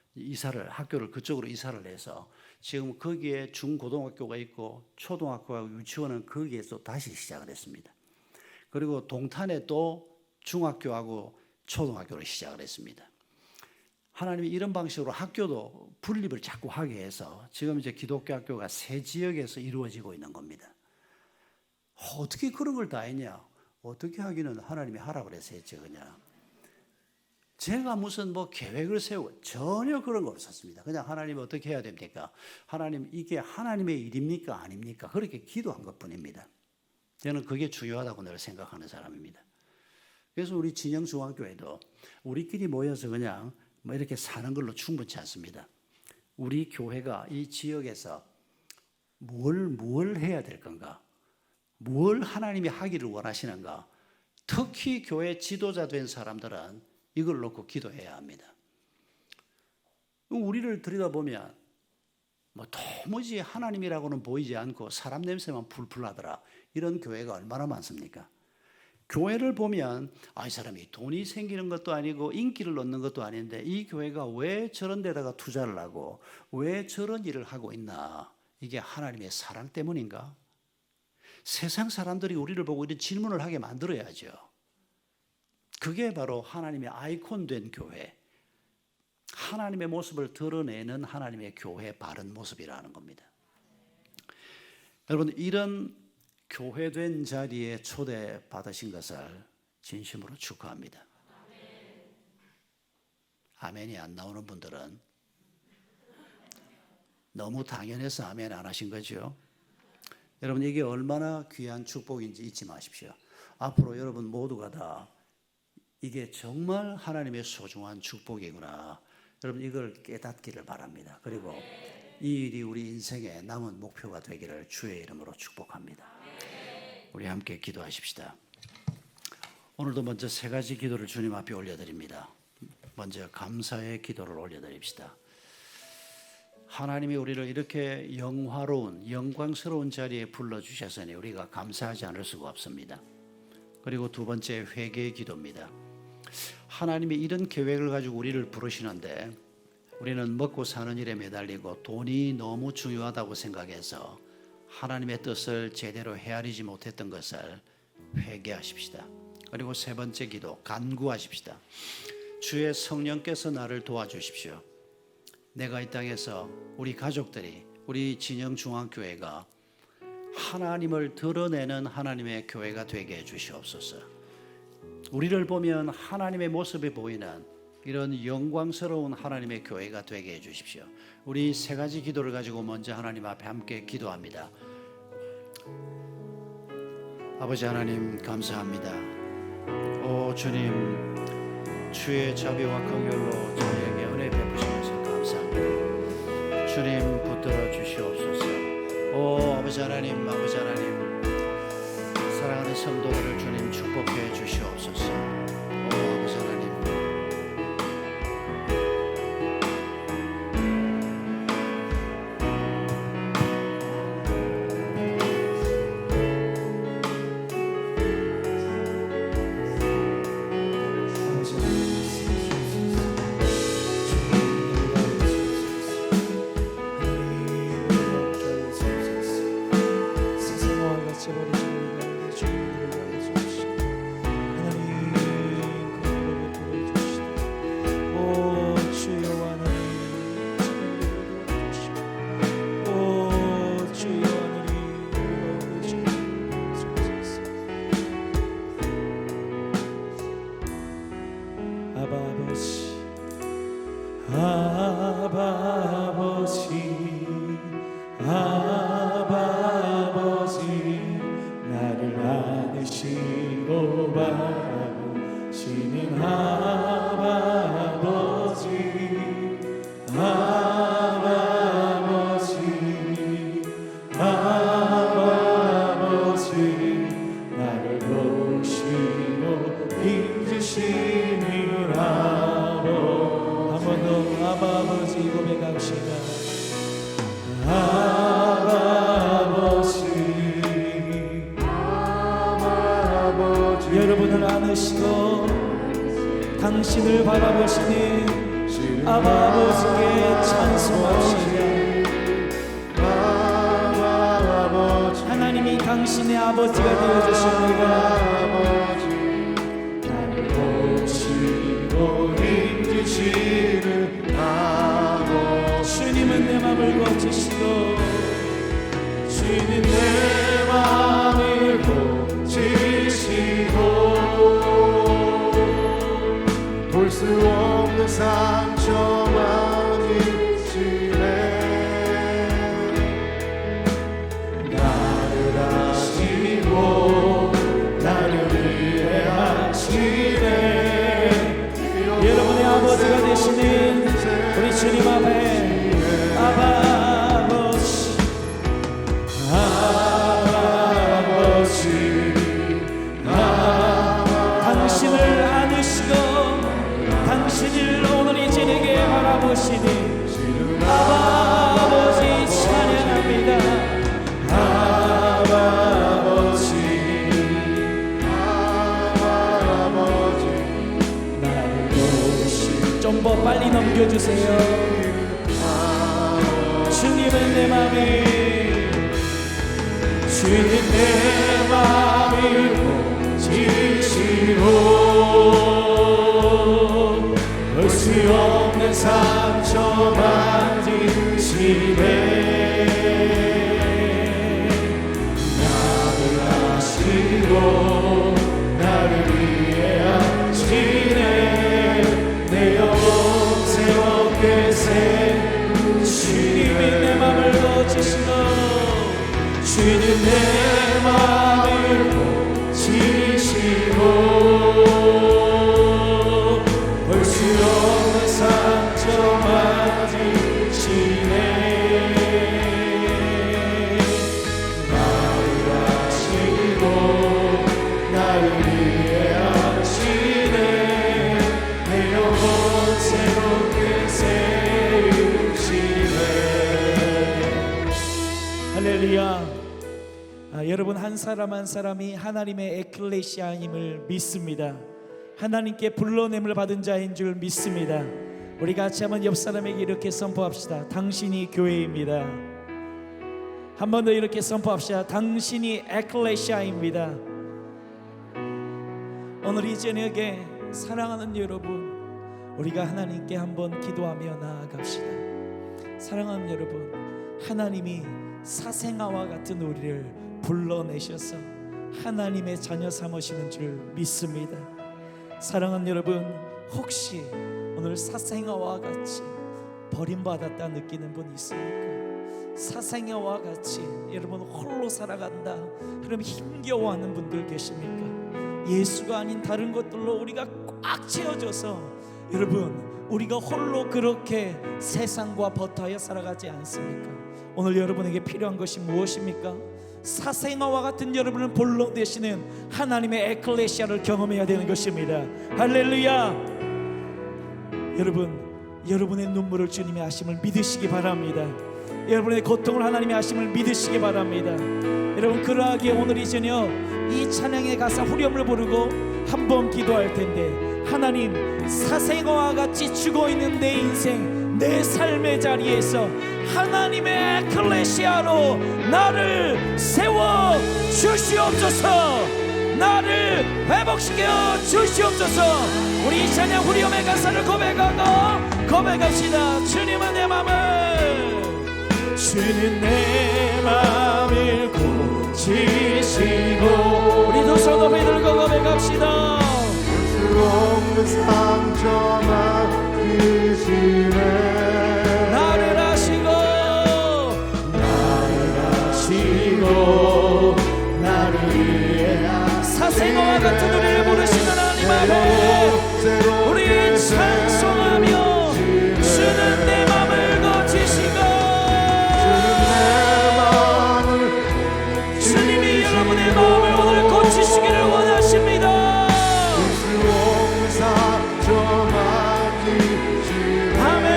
학교를 그쪽으로 이사를 해서 지금 거기에 중고등학교가 있고 초등학교하고 유치원은 거기에서 다시 시작을 했습니다. 그리고 동탄에 또 중학교하고 초등학교를 시작을 했습니다. 하나님이 이런 방식으로 학교도 분립을 자꾸 하게 해서 지금 이제 기독교 학교가 세 지역에서 이루어지고 있는 겁니다. 어떻게 그런 걸 다 했냐? 어떻게 하기는 하나님이 하라고 그래서 했죠, 그냥. 제가 무슨 계획을 세우고 전혀 그런 거 없었습니다. 그냥 하나님 어떻게 해야 됩니까? 하나님 이게 하나님의 일입니까? 아닙니까? 그렇게 기도한 것뿐입니다. 저는 그게 중요하다고 늘 생각하는 사람입니다. 그래서 우리 진영중앙교회도 우리끼리 모여서 그냥 이렇게 사는 걸로 충분치 않습니다. 우리 교회가 이 지역에서 뭘 해야 될 건가? 뭘 하나님이 하기를 원하시는가? 특히 교회 지도자 된 사람들은 이걸 놓고 기도해야 합니다. 우리를 들여다보면 도무지 하나님이라고는 보이지 않고 사람 냄새만 풀풀 나더라. 이런 교회가 얼마나 많습니까? 교회를 보면 이 사람이 돈이 생기는 것도 아니고 인기를 얻는 것도 아닌데 이 교회가 왜 저런 데다가 투자를 하고 왜 저런 일을 하고 있나? 이게 하나님의 사랑 때문인가? 세상 사람들이 우리를 보고 이런 질문을 하게 만들어야죠. 그게 바로 하나님의 아이콘 된 교회, 하나님의 모습을 드러내는 하나님의 교회의 바른 모습이라는 겁니다. 여러분, 이런 교회된 자리에 초대받으신 것을 진심으로 축하합니다. 아멘이 안 나오는 분들은 너무 당연해서 아멘 안 하신 거죠. 여러분, 이게 얼마나 귀한 축복인지 잊지 마십시오. 앞으로 여러분 모두가 다 이게 정말 하나님의 소중한 축복이구나. 여러분 이걸 깨닫기를 바랍니다. 그리고 이 일이 우리 인생의 남은 목표가 되기를 주의 이름으로 축복합니다. 우리 함께 기도하십시다. 오늘도 먼저 세 가지 기도를 주님 앞에 올려드립니다. 먼저 감사의 기도를 올려드립시다. 하나님이 우리를 이렇게 영화로운 영광스러운 자리에 불러주셨으니 우리가 감사하지 않을 수가 없습니다. 그리고 두 번째 회개의 기도입니다. 하나님이 이런 계획을 가지고 우리를 부르시는데 우리는 먹고 사는 일에 매달리고 돈이 너무 중요하다고 생각해서 하나님의 뜻을 제대로 헤아리지 못했던 것을 회개하십시다. 그리고 세 번째 기도, 간구하십시다. 주의 성령께서 나를 도와주십시오. 내가 이 땅에서 우리 가족들이 우리 진영중앙교회가 하나님을 드러내는 하나님의 교회가 되게 해주시옵소서. 우리를 보면 하나님의 모습이 보이는 이런 영광스러운 하나님의 교회가 되게 해주십시오. 우리 세 가지 기도를 가지고 먼저 하나님 앞에 함께 기도합니다. 아버지 하나님 감사합니다. 오 주님, 주의 자비와 긍휼로 저희에게 은혜 베푸시면서 감사합니다. 주님 붙들어 주시옵소서. 오 아버지 하나님, 아버지 하나님, 사랑하는 성도들을 주님 축복해 주시옵소서. 오 아버지 하나님, 여러분을 안으시고 당신을 바라보시니 아버지께 찬송합시다. 하나님이 당신의 아버지가 되어주십니다. 나를 보시고 힘주시는 아버지, 주님은 내 맘을 고치시고, 주님 내 맘을 고치시고, 볼 수 없는 상처만 잊으네. 나를 아시고 나를 위해 하시네. 여러분의 아버지가 되시는 우리 주님 앞에 아버지, 당신을 안으시고 당신을 오늘 이 저녁에 바라보시니 아버지 찬양합니다. 아버지 나를 보시, 좀 더 빨리 넘겨주세요. 주님은 내 맘이, 주님 내 맘을 고치시고 볼 수 없는 상처 만지시네. 나를 아시고 나를 위해 하시네. 내 영혼 새롭게 주님이 내 맘을 고치시고, 주님 내 맘을 고치시고 볼 수 없는 상처 만지시네. 나를 아시고 나를 위해 하시네. 내 영혼 새롭게 세우시네. 할렐루야. 여러분 한 사람 한 사람이 하나님의 에클레시아임을 믿습니다. 하나님께 불러냄을 받은 자인 줄 믿습니다. 우리 같이 한번 옆 사람에게 이렇게 선포합시다. 당신이 교회입니다. 한 번 더 이렇게 선포합시다. 당신이 에클레시아입니다. 오늘 이 저녁에 사랑하는 여러분, 우리가 하나님께 한번 기도하며 나아갑시다. 사랑하는 여러분, 하나님이 사생아와 같은 우리를 불러내셔서 하나님의 자녀 삼으시는 줄 믿습니다. 사랑하는 여러분, 혹시 오늘 사생아와 같이 버림받았다 느끼는 분 있습니까? 사생아와 같이 여러분 홀로 살아간다, 여러분 힘겨워하는 분들 계십니까? 예수가 아닌 다른 것들로 우리가 꽉 채워져서 여러분 우리가 홀로 그렇게 세상과 버타여 살아가지 않습니까? 오늘 여러분에게 필요한 것이 무엇입니까? 사생아와 같은 여러분을 본로 되시는 하나님의 에클레시아를 경험해야 되는 것입니다. 할렐루야. 여러분의 눈물을 주님이 아심을 믿으시기 바랍니다. 여러분의 고통을 하나님이 아심을 믿으시기 바랍니다. 여러분 그러하기에 오늘 이 저녁 이 찬양의 가사 후렴을 부르고 한번 기도할 텐데, 하나님 사생아와 같이 죽어있는 내 인생, 내 삶의 자리에서 하나님의 에클레시아로 나를 세워 주시옵소서, 나를 회복시켜 주시옵소서. 우리 이 찬양 후렴의 가사를 고백합시다. 주님은 내 맘을, 주는 내 맘을 고치시고, 우리 두 손 높이 들고 고백합시다. 수 없는 상처만 드시네. 나를 아시고 나를 위해 사생아와 같은 우리를 부르시는 하나님 앞에 우리 찬송하며 주는 내 맘을 고치시고, 주님이 여러분의 마음을 오늘 고치시기를 원하십니다. 아멘.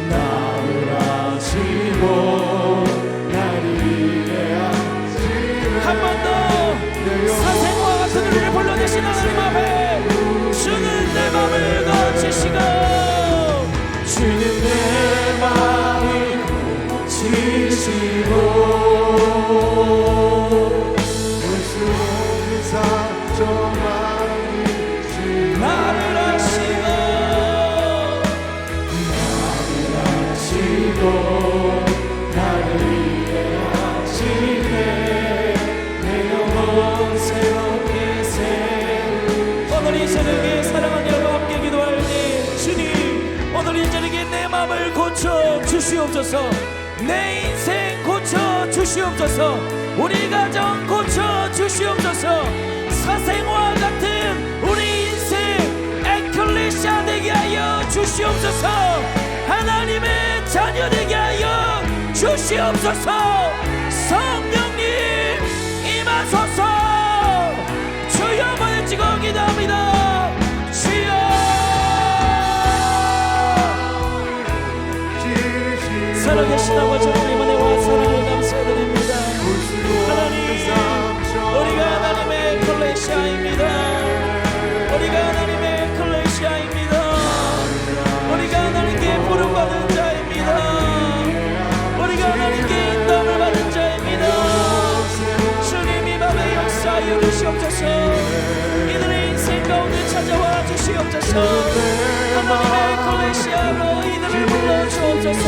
나를 아시고 나를 위해 한 번 더 사생과 같은 우리를 불러내신 하나님 앞에 주는 내 맘을 고치시고, 주는 내 맘을 고치시고, 나를 아시고 나를 위해 하시네. 내 영혼 새롭게 세우. 오늘 이 저녁에 사랑하는 여러분 함께 기도할 때, 주님 오늘 이 저녁에 내 마음을 고쳐 주시옵소서, 내 인생 고쳐 주시옵소서, 우리 가정 고쳐 주시옵소서, 사생과 같은 우리 인생 에클레시아 되게 하여 주시옵소서, 하나님의 자녀 되게 하여 주시옵소서. 성령님 임하소서. 주여 한번 찍어 기도합니다. 주여. 살아계신 아버지 하나님 은혜와 사랑을 감사드립니다. 하나님 우리가 하나님의 에클레시아입니다. 우리가 하나님의 에클레시아입니다. 우리가 하나님께 부름받은 자입니다. 우리가 하나님께 인도함을 받은 자입니다. 주님이 밤에 역사하여 주시옵소서. 이들의 인생 가운데 찾아와 주시옵소서. 하나님의 에클레시아로 이들을 불러주옵소서.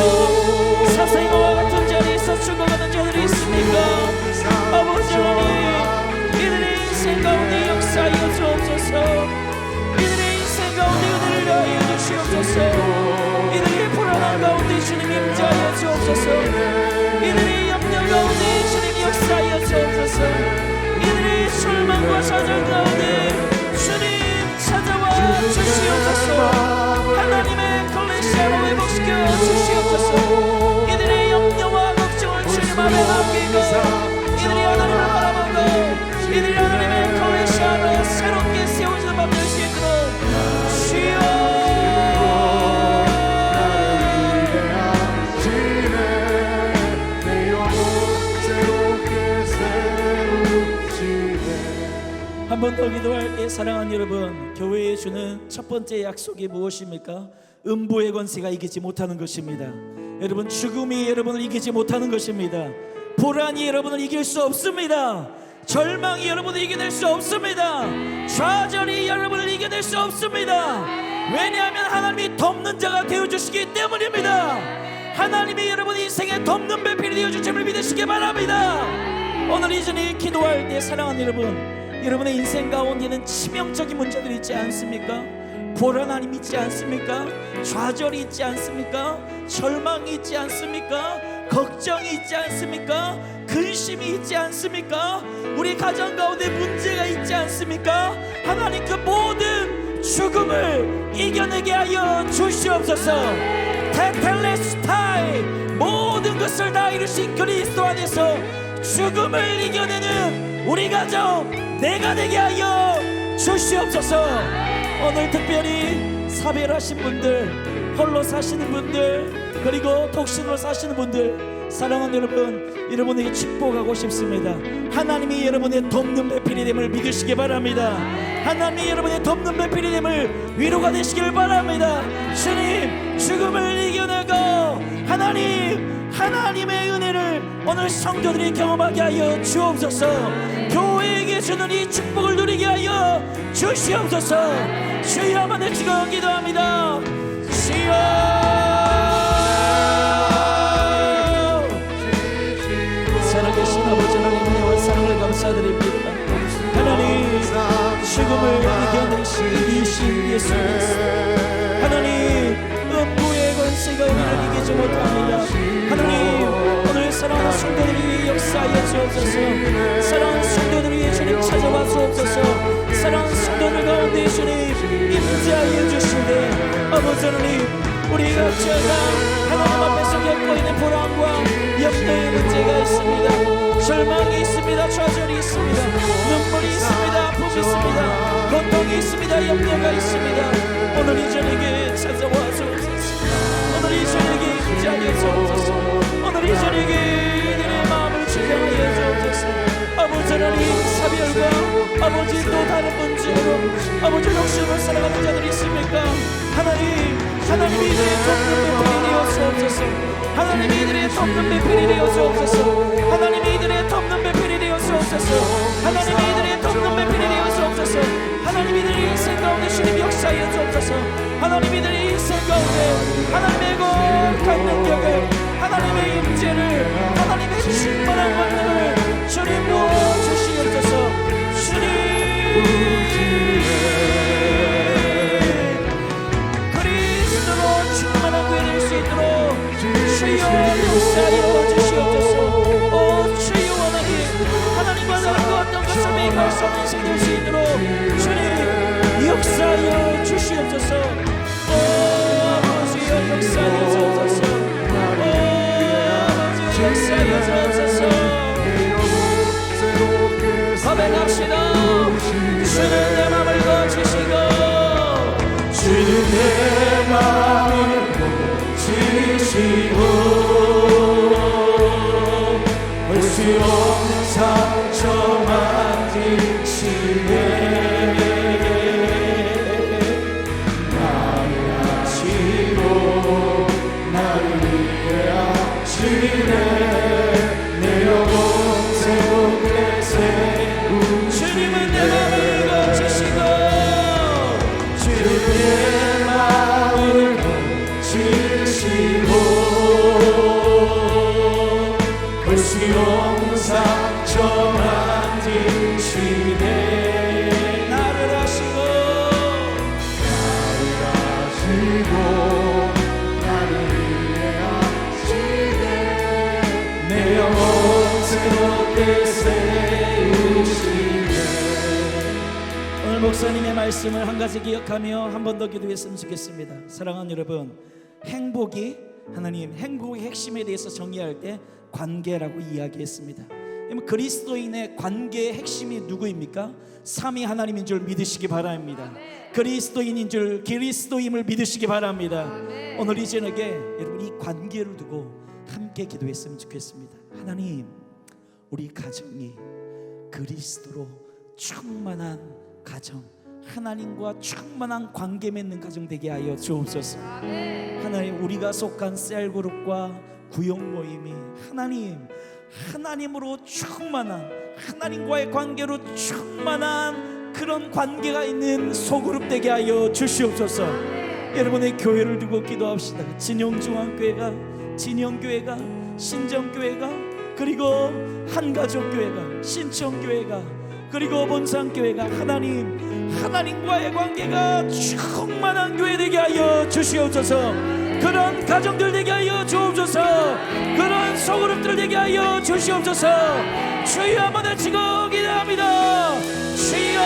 사생아와 같은 자리에서 죽어가는 자들이 있습니까? 아버지 하나님 이들의 인생 가운데 역사하여 주옵소서. 이들의 인생 가운데 은혜를 하여 주시옵소서. 이들의 불안한 가운데 주님 임재하여 주옵소서. 이들의 염려 가운데 주님 역사하여 주옵소서. 이들의 절망과 좌절 가운데 주님 찾아와 주시옵소서. 하나님의 에클레시아로 회복시켜 주시옵소서. 이들의 염려와 걱정을 주님 앞에 맡기고 이들이 하나님을 바라보고 이들이 하나님의 에클레시아로 새롭게 세워지는 밤 될 수 있도록 주여. 한 번 더 기도할 때 사랑하는 여러분, 교회에 주는 첫 번째 약속이 무엇입니까? 음부의 권세가 이기지 못하는 것입니다. 여러분 죽음이 여러분을 이기지 못하는 것입니다. 불안이 여러분을 이길 수 없습니다. 절망이 여러분을 이겨낼 수 없습니다. 좌절이 여러분을 이겨낼 수 없습니다. 왜냐하면 하나님이 덮는 자가 되어주시기 때문입니다. 하나님이 여러분 인생에 덮는 배필이 되어주심을 믿으시기 바랍니다. 오늘 이전에 기도할 때 사랑하는 여러분, 여러분의 인생 가운데는 치명적인 문제들이 있지 않습니까? 불안함이 있지 않습니까? 좌절이 있지 않습니까? 절망이 있지 않습니까? 걱정이 있지 않습니까? 근심이 있지 않습니까? 우리 가정 가운데 문제가 있지 않습니까? 하나님 그 모든 죽음을 이겨내게 하여 주시옵소서. 테텔레스타이 모든 것을 다 이루신 그리스도 안에서 죽음을 이겨내는 우리 가정 내가 되게 하여 주시옵소서. 오늘 특별히 사별하신 분들, 홀로 사시는 분들, 그리고 독신으로 사시는 분들, 사랑하는 여러분, 여러분에게 축복하고 싶습니다. 하나님이 여러분의 돕는 배필이 됨을 믿으시기 바랍니다. 하나님이 여러분의 돕는 배필이 됨을 위로가 되시길 바랍니다. 주님, 죽음을 이겨내고 하나님의 은혜를 오늘 성도들이 경험하게 하여 주옵소서. 교회에게 주는 이 축복을 누리게 하여 주시옵소서. 주여 한번 외치고 기도합니다. 주여, 살아계신 아버지 하나님 은혜와 사랑을 감사드립니다. 하나님, 죽음을 이겨내신 예수 그리스도, 하나님 음부의 권세가 우리를 이기지 못합니다. 하나님, 오늘 사랑하는 성도들이 역사하여 주옵소서. 사랑하는 성도들이 주님 찾아와 주옵소서. 사랑하는 성도들 가운데 주님 임재하여 주시되, 아버지 하나님, 우리가 죄가 하나님 앞에서 겪고 있는 불안과 염려의 문제가 있습니다. 절망이 있습니다. 좌절이 있습니다. 눈물이 있습니다. 아픔이 있습니다. 고통이 있습니다. 염려가 있습니다. 오늘 이 저녁에 찾아와 주옵소서. 오늘 이 저녁에 임재하여 주옵소서. 오늘 이 저녁에 내 마음을 주장하여 주옵소서. 아버지 하나님, 사별과 아버지 또 다른 문제로 아버지 욕심을 살아가는 자들이 있습니까? 하나님이 이들의 돕는 배필이 되어 주옵소서. 하나님이 이들의 돕는 배필이 되어 주옵소서. 하나님이 이들의 돕는 배필이 되어 주옵소서. 하나님이 이들의 돕는 배필이 되어 주옵소서. 하나님이 이들의 인생 가운데 주님 역사하여 주옵소서. 하나님이 이들의 인생 가운데 하나님의 거룩한 능력을, 하나님의 임재를, 하나님의 충만한 권능을 주님 부어주시옵소서. 주님 그리스도로 충만한 교회 될 수 있도록 주여 역사하여 주시옵소서. 오 주여, 하나님과 다른 어떤 것을 매입할 수 없는 인생 될 수 있도록 주님 역사하여 주시옵소서. 오 아버지여 역사하여 주옵소서. 오 아버지여 역사하여 주옵소서. 고백합시다. 주는 내 맘을 거치시고, 주는 내 맘을 거치시고, 볼 수 없는 상처 만지시네. 나를 아시고 나를 위해 아시네. 내 영혼 새롭게 세우 주님은 내 맘을 거치시고, 주는 내 맘을 거치시고, 볼 수 없는 상처 만지시네. 나를 아시고 나를 위해 아시네. 내 영혼 새롭게 세우시네. 오늘 목사님의 말씀을 한 가지 기억하며 한 번 더 기도했으면 좋겠습니다. 사랑하는 여러분, 행복이 하나님 행복의 핵심에 대해서 정의할 때 관계라고 이야기했습니다. 그리스도인의 관계의 핵심이 누구입니까? 삼위 하나님인 줄 믿으시기 바랍니다. 그리스도인인 줄, 그리스도임을 믿으시기 바랍니다. 오늘 이 저녁에 여러분 이 관계를 두고 함께 기도했으면 좋겠습니다. 하나님, 우리 가정이 그리스도로 충만한 가정, 하나님과 충만한 관계 맺는 가정 되게 하여 주옵소서. 하나님, 우리가 속한 셀그룹과 구역 모임이 하나님으로 충만한, 하나님과의 관계로 충만한 그런 관계가 있는 소그룹 되게 하여 주시옵소서. 여러분의 교회를 두고 기도합시다. 진영중앙교회가, 진영교회가, 신정교회가, 그리고 한가족교회가, 신청교회가, 그리고 본산교회가 하나님과의 관계가 충만한 교회 되게 하여 주시옵소서. 그런 가정들 되게 하여 주옵소서. 그런 소그룹들 되게 하여 주시옵소서. 주여 한번 외치고 기도합니다. 주여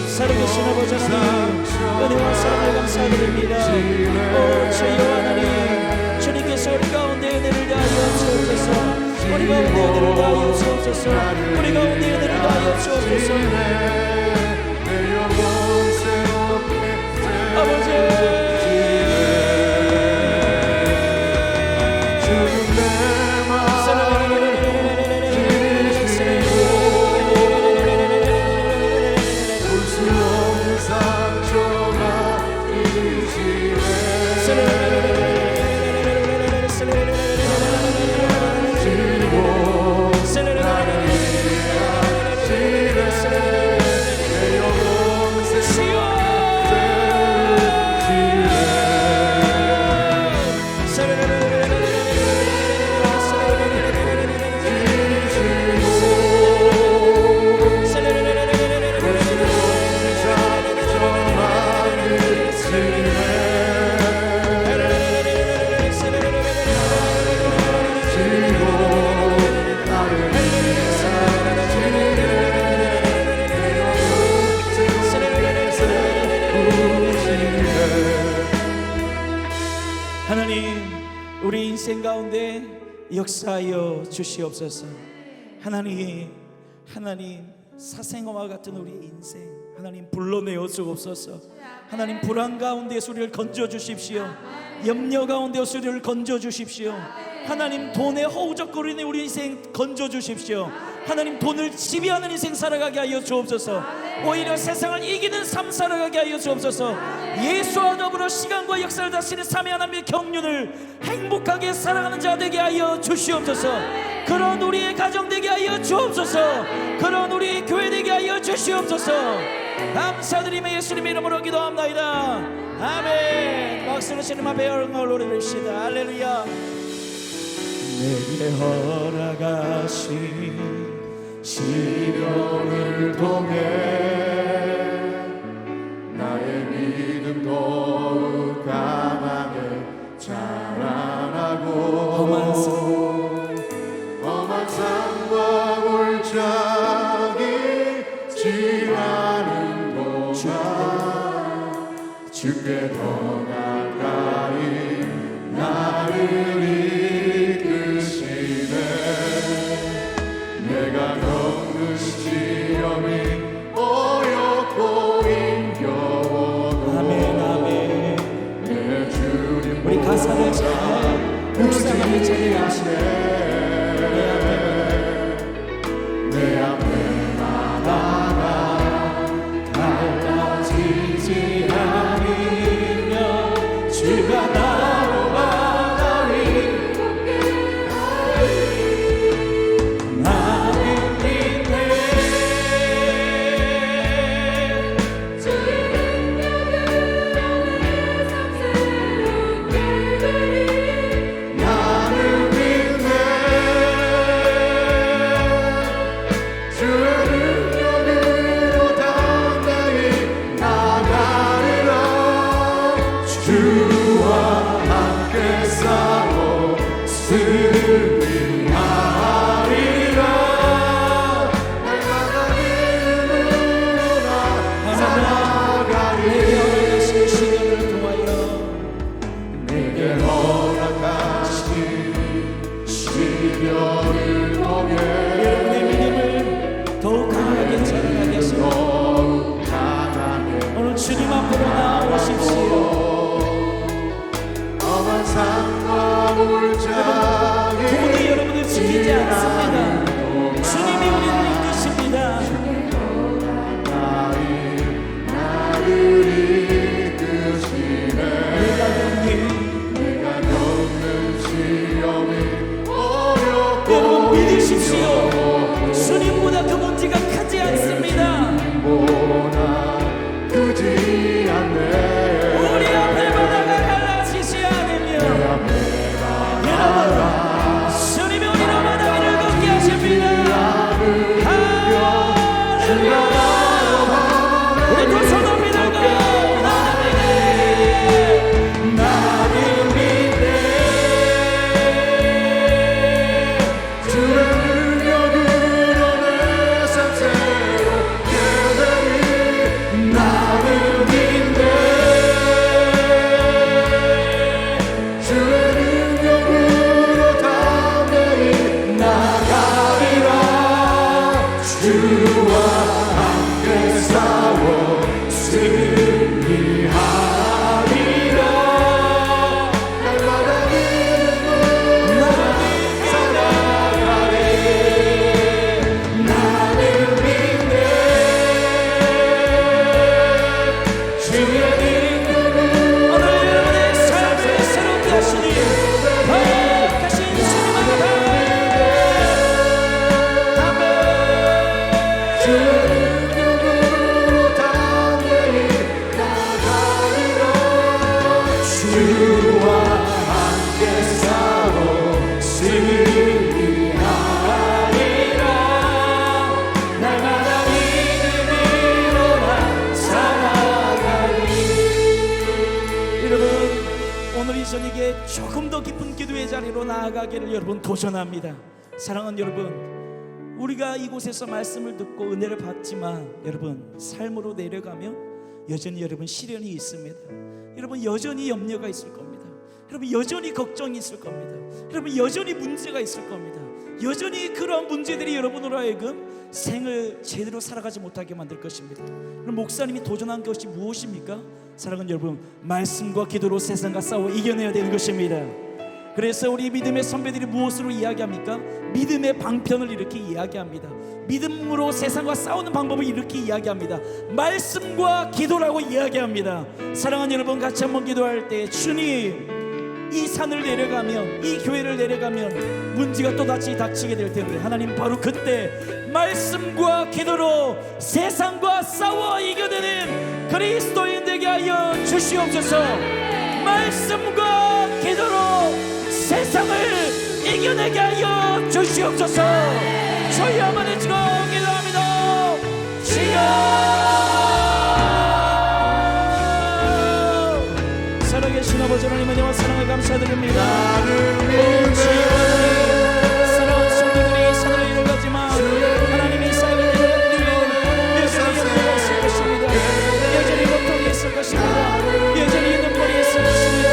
살아계신 아버지 하나님, 은혜와 사랑을 감사드립니다. 오 주여 하나님, 주님께서 우리 가운데 은혜를 다하여 주옵소서. 우리 가운데 은혜를 다하여 주옵소서. 우리 가운데 은혜를 다하여 주옵소서. 아버지 우리 인생 가운데 역사하여 주시옵소서. 하나님 사생아와 같은 우리 인생 하나님 불러내어 주옵소서. 하나님 불안 가운데서 우리를 건져 주십시오. 염려 가운데서 우리를 건져 주십시오. 하나님 돈에 허우적거리는 우리 인생 건져 주십시오. 하나님 돈을 지배하는 인생 살아가게 하여 주옵소서. 오히려 세상을 이기는 삶 살아가게 하여 주옵소서. 예수와 더불어 시간과 역사를 다스리는 삼위 하나님의 경륜을 행복하게 살아가는 자 되게 하여 주시옵소서. 그런 우리의 가정 되게 하여 주옵소서. 그런 우리의 교회 되게 하여 주시옵소서. 감사드리며 예수님의 이름으로 기도합나이다. 아멘. 박수로 주님 앞에 영광을 올려드립시다. 할렐루야. 내게 허락하신 시련을 통해 나의 믿음 더욱 강하게 자라나고 험한 산과 골짜기 지나는 동안 주께 더 가까이 나를 이끄시네. 내가 겪는 시험이 어렵고 힘겨워도 아멘. 내 주님 우리 가사를 잘 묵상하며 찬양하시네. 내 앞에 나다가 달라지지 않으며 주가 나로 바다위 나는 믿네. 주의 능력으로 나는 믿네. 주의 능력으로 당당히 나가리라. 주와 함께 싸워 승리하리라. 날마다 믿음으로 나 살아가리. 시간을 통하여 내게 허락하신 시련을 통해 여러분의 믿음을 더욱 강하게 자라나게 하시고 더욱 강하게 오늘 주님 앞으로 나오십시오. 험한 산과 골짜기 부모님 여러분을 지키지 않습니다. 주님이 우리를 이끄십니다. 나를 이끄시네. 내가 겪는 내가 겪는 시험이 어렵고 여러분 믿으십시오. 주님보다 그 문제가 크지 않습니다. 보나 크지 않네. 우리 앞에 바다가 갈라지지 않으며 여러분 주님이 우리를 주와 함께 싸워 승리하리라. 날마다 믿음으로 난 살아가리. 여러분, 오늘 이 저녁에 조금 더 깊은 기도의 자리로 나아가기를 여러분 도전합니다. 사랑하는 여러분, 우리가 이곳에서 말씀을 듣고 은혜를 받지만 여러분 삶으로 내려가면 여전히 여러분 시련이 있습니다. 여러분 여전히 염려가 있을 겁니다. 여러분 여전히 걱정이 있을 겁니다. 여러분 여전히 문제가 있을 겁니다. 여전히 그러한 문제들이 여러분으로 하여금 생을 제대로 살아가지 못하게 만들 것입니다. 그럼 목사님이 도전한 것이 무엇입니까? 사랑하는 여러분, 말씀과 기도로 세상과 싸워 이겨내야 되는 것입니다. 그래서 우리 믿음의 선배들이 무엇으로 이야기합니까? 믿음의 방편을 이렇게 이야기합니다. 믿음으로 세상과 싸우는 방법을 이렇게 이야기합니다. 말씀과 기도라고 이야기합니다. 사랑하는 여러분, 같이 한번 기도할 때 주님, 이 산을 내려가면, 이 교회를 내려가면 문제가 또다시 닥치게 될 텐데 하나님 바로 그때 말씀과 기도로 세상과 싸워 이겨내는 그리스도인 되게 하여 주시옵소서. 말씀과 기도로 세상을 이겨내게 하여 주시옵소서. 저희 한번에 지금 기도합니다. 주여, 살아계신 아버지 하나님, 은혜와 사랑을 감사드립니다. 사랑하는 성도들이 산을 이뤄가지만 하나님의 사역을 이루는 여전히 염려가 있을 것입니다. 여전히 고통이 있을 것입니다. 여전히 눈물이 있을 것입니다.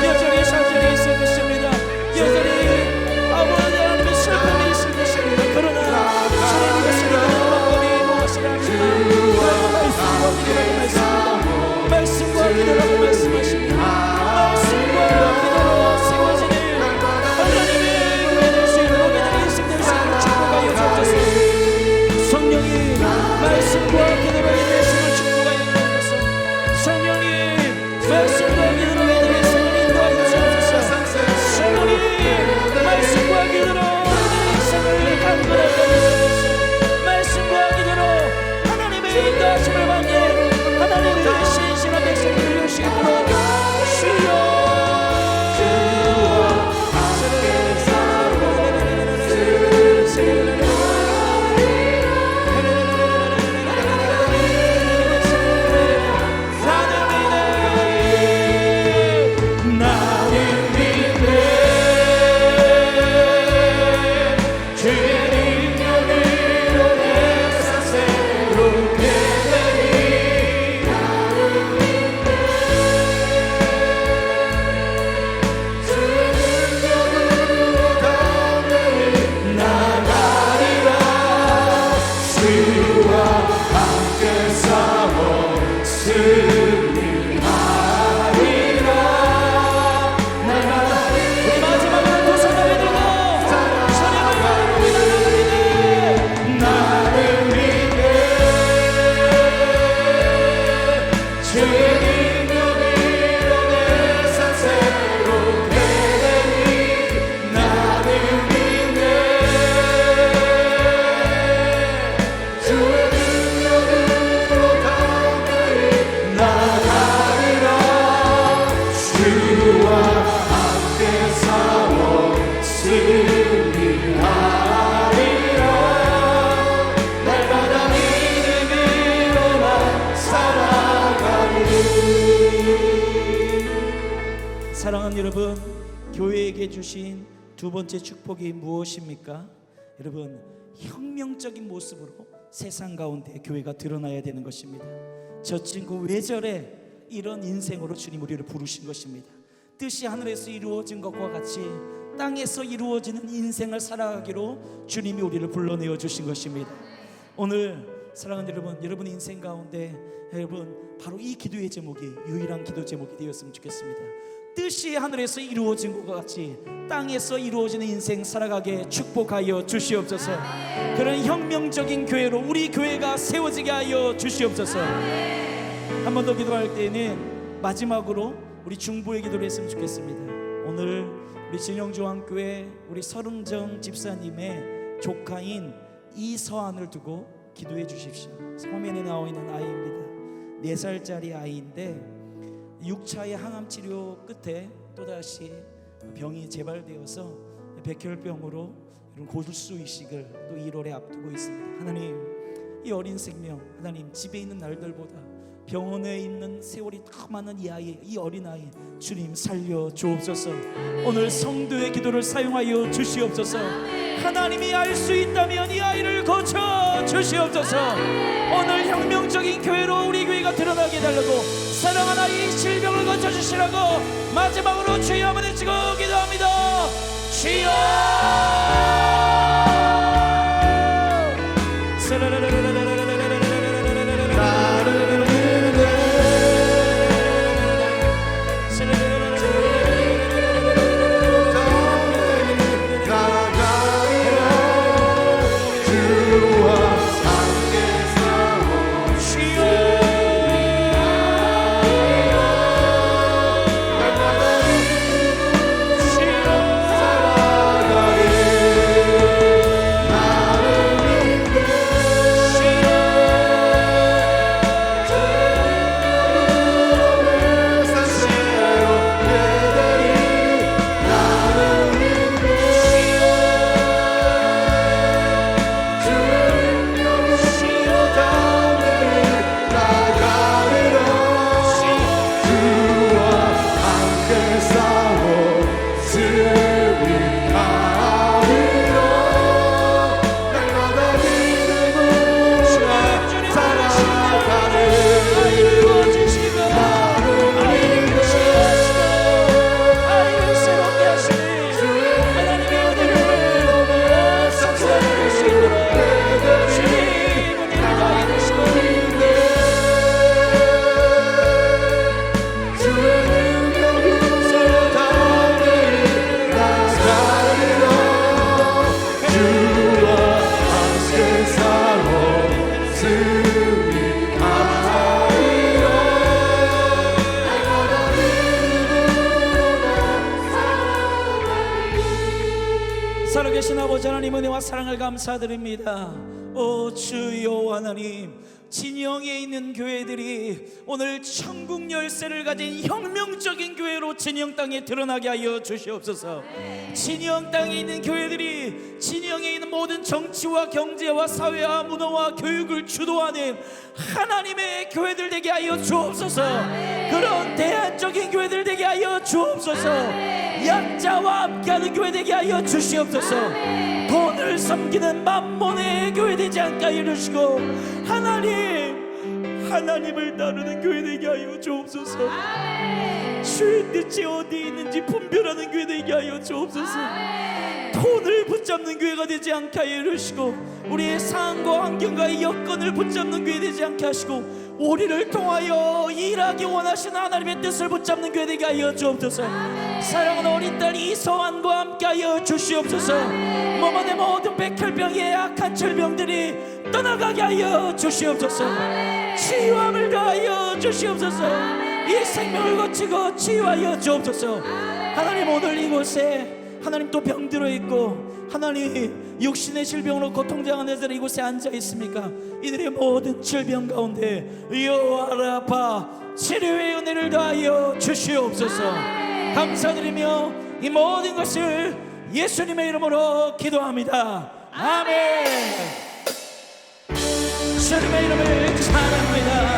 여전히 상처가 있을 것입니다. 여전히 아버지 하나님의 슬픔이 있을 것입니다. 그러나 주님 이것을 이겨내는 방법이 무엇이라 합니까? 말씀과 기도라고 말씀하십니다. 말씀과 기도로 세워지는 하나님의 교회 될 수 있는 목회자의 인생 될 수 있는 축복하여 주옵소서. 성령이 말씀과 기도로 인해 인생을 축복하여 주옵소서. 성령이 말씀과 기도로 인해 인생을 인도하여 주옵소서. 성령이 말씀과 기도로 인생을 강건하게 하옵소서. 말씀과 기도로 하나님의 인도하심을 받는 하나님의 신실한 백성들을 유시도록 주여. 사랑하는 여러분, 교회에게 주신 두 번째 축복이 무엇입니까? 여러분, 혁명적인 모습으로 세상 가운데 교회가 드러나야 되는 것입니다. 저 친구 왜 저래? 이런 인생으로 주님 우리를 부르신 것입니다. 뜻이 하늘에서 이루어진 것과 같이 땅에서 이루어지는 인생을 살아가기로 주님이 우리를 불러내어 주신 것입니다. 오늘 사랑하는 여러분, 여러분 인생 가운데 여러분 바로 이 기도의 제목이 유일한 기도 제목이 되었으면 좋겠습니다. 뜻이 하늘에서 이루어진 것과 같이 땅에서 이루어지는 인생 살아가게 축복하여 주시옵소서. 그런 혁명적인 교회로 우리 교회가 세워지게 하여 주시옵소서. 한 번 더 기도할 때에는 마지막으로 우리 중보의 기도를 했으면 좋겠습니다. 오늘 우리 진영조항교회 우리 서른정 집사님의 조카인 이서안을 두고 기도해 주십시오. 화면에 나와 있는 아이입니다. 4살짜리 아이인데 6차의 항암 치료 끝에 또다시 병이 재발되어서 백혈병으로 이런 고수 이식을 또 1월에 앞두고 있습니다. 하나님, 이 어린 생명, 하나님 집에 있는 날들보다 병원에 있는 세월이 더 많은 이 아이, 이 어린아이 주님 살려 주옵소서. 오늘 성도의 기도를 사용하여 주시옵소서. 하나님이 알 수 있다면 이 아이를 고쳐 주시옵소서. 오늘 혁명적인 교회로 우리 교회가 드러나게 해달라고, 사랑하는 아이 질병을 고쳐 주시라고 마지막으로 주여 한번 외치고 기도합니다. 주여. 살아계신 아버지 하나님, 은혜와 사랑을 감사드립니다. 오 주여 하나님, 진영에 있는 교회들이 오늘 천국 열쇠를 가진 혁명적인 교회로 진영 땅에 드러나게 하여 주시옵소서. 진영 땅에 있는 교회들이 진영에 있는 모든 정치와 경제와 사회와 문화와 교육을 주도하는 하나님의 교회들 되게 하여 주옵소서. 그런 대안적인 교회들 되게 하여 주옵소서. 약자와 함께하는 교회 되게 하여 주시옵소서. 돈을 섬기는 만몬의 교회 되지 않게 하여 주시고, 하나님을 다루는 교회 되게 하여 주옵소서. 주의 뜻이 어디 있는지 분별하는 교회 되게 하여 주옵소서. 돈을 붙잡는 교회가 되지 않게 하여 주시고, 우리의 상황과 환경과의 여건을 붙잡는 교회 되지 않게 하시고, 우리를 통하여 일하기 원하시는 하나님의 뜻을 붙잡는 교회 되게 하여 주옵소서. 사랑하는 어린 딸 이서환과 함께 하여 주시옵소서. 몸 안의 모든 백혈병의 악한 질병들이 떠나가게 하여 주시옵소서. 치유함을 가하여 주시옵소서. 이 생명을 거치고 치유하여 주옵소서. 하나님, 오늘 이곳에 하나님 또 병들어 있고 하나님 육신의 질병으로 고통당하는 자들이 이곳에 앉아 있습니까? 이들의 모든 질병 가운데 여호와라파 치료의 은혜를 다하여 주시옵소서. 감사드리며 이 모든 것을 예수님의 이름으로 기도합니다. 아멘. 주님의 이름을 찬양합니다.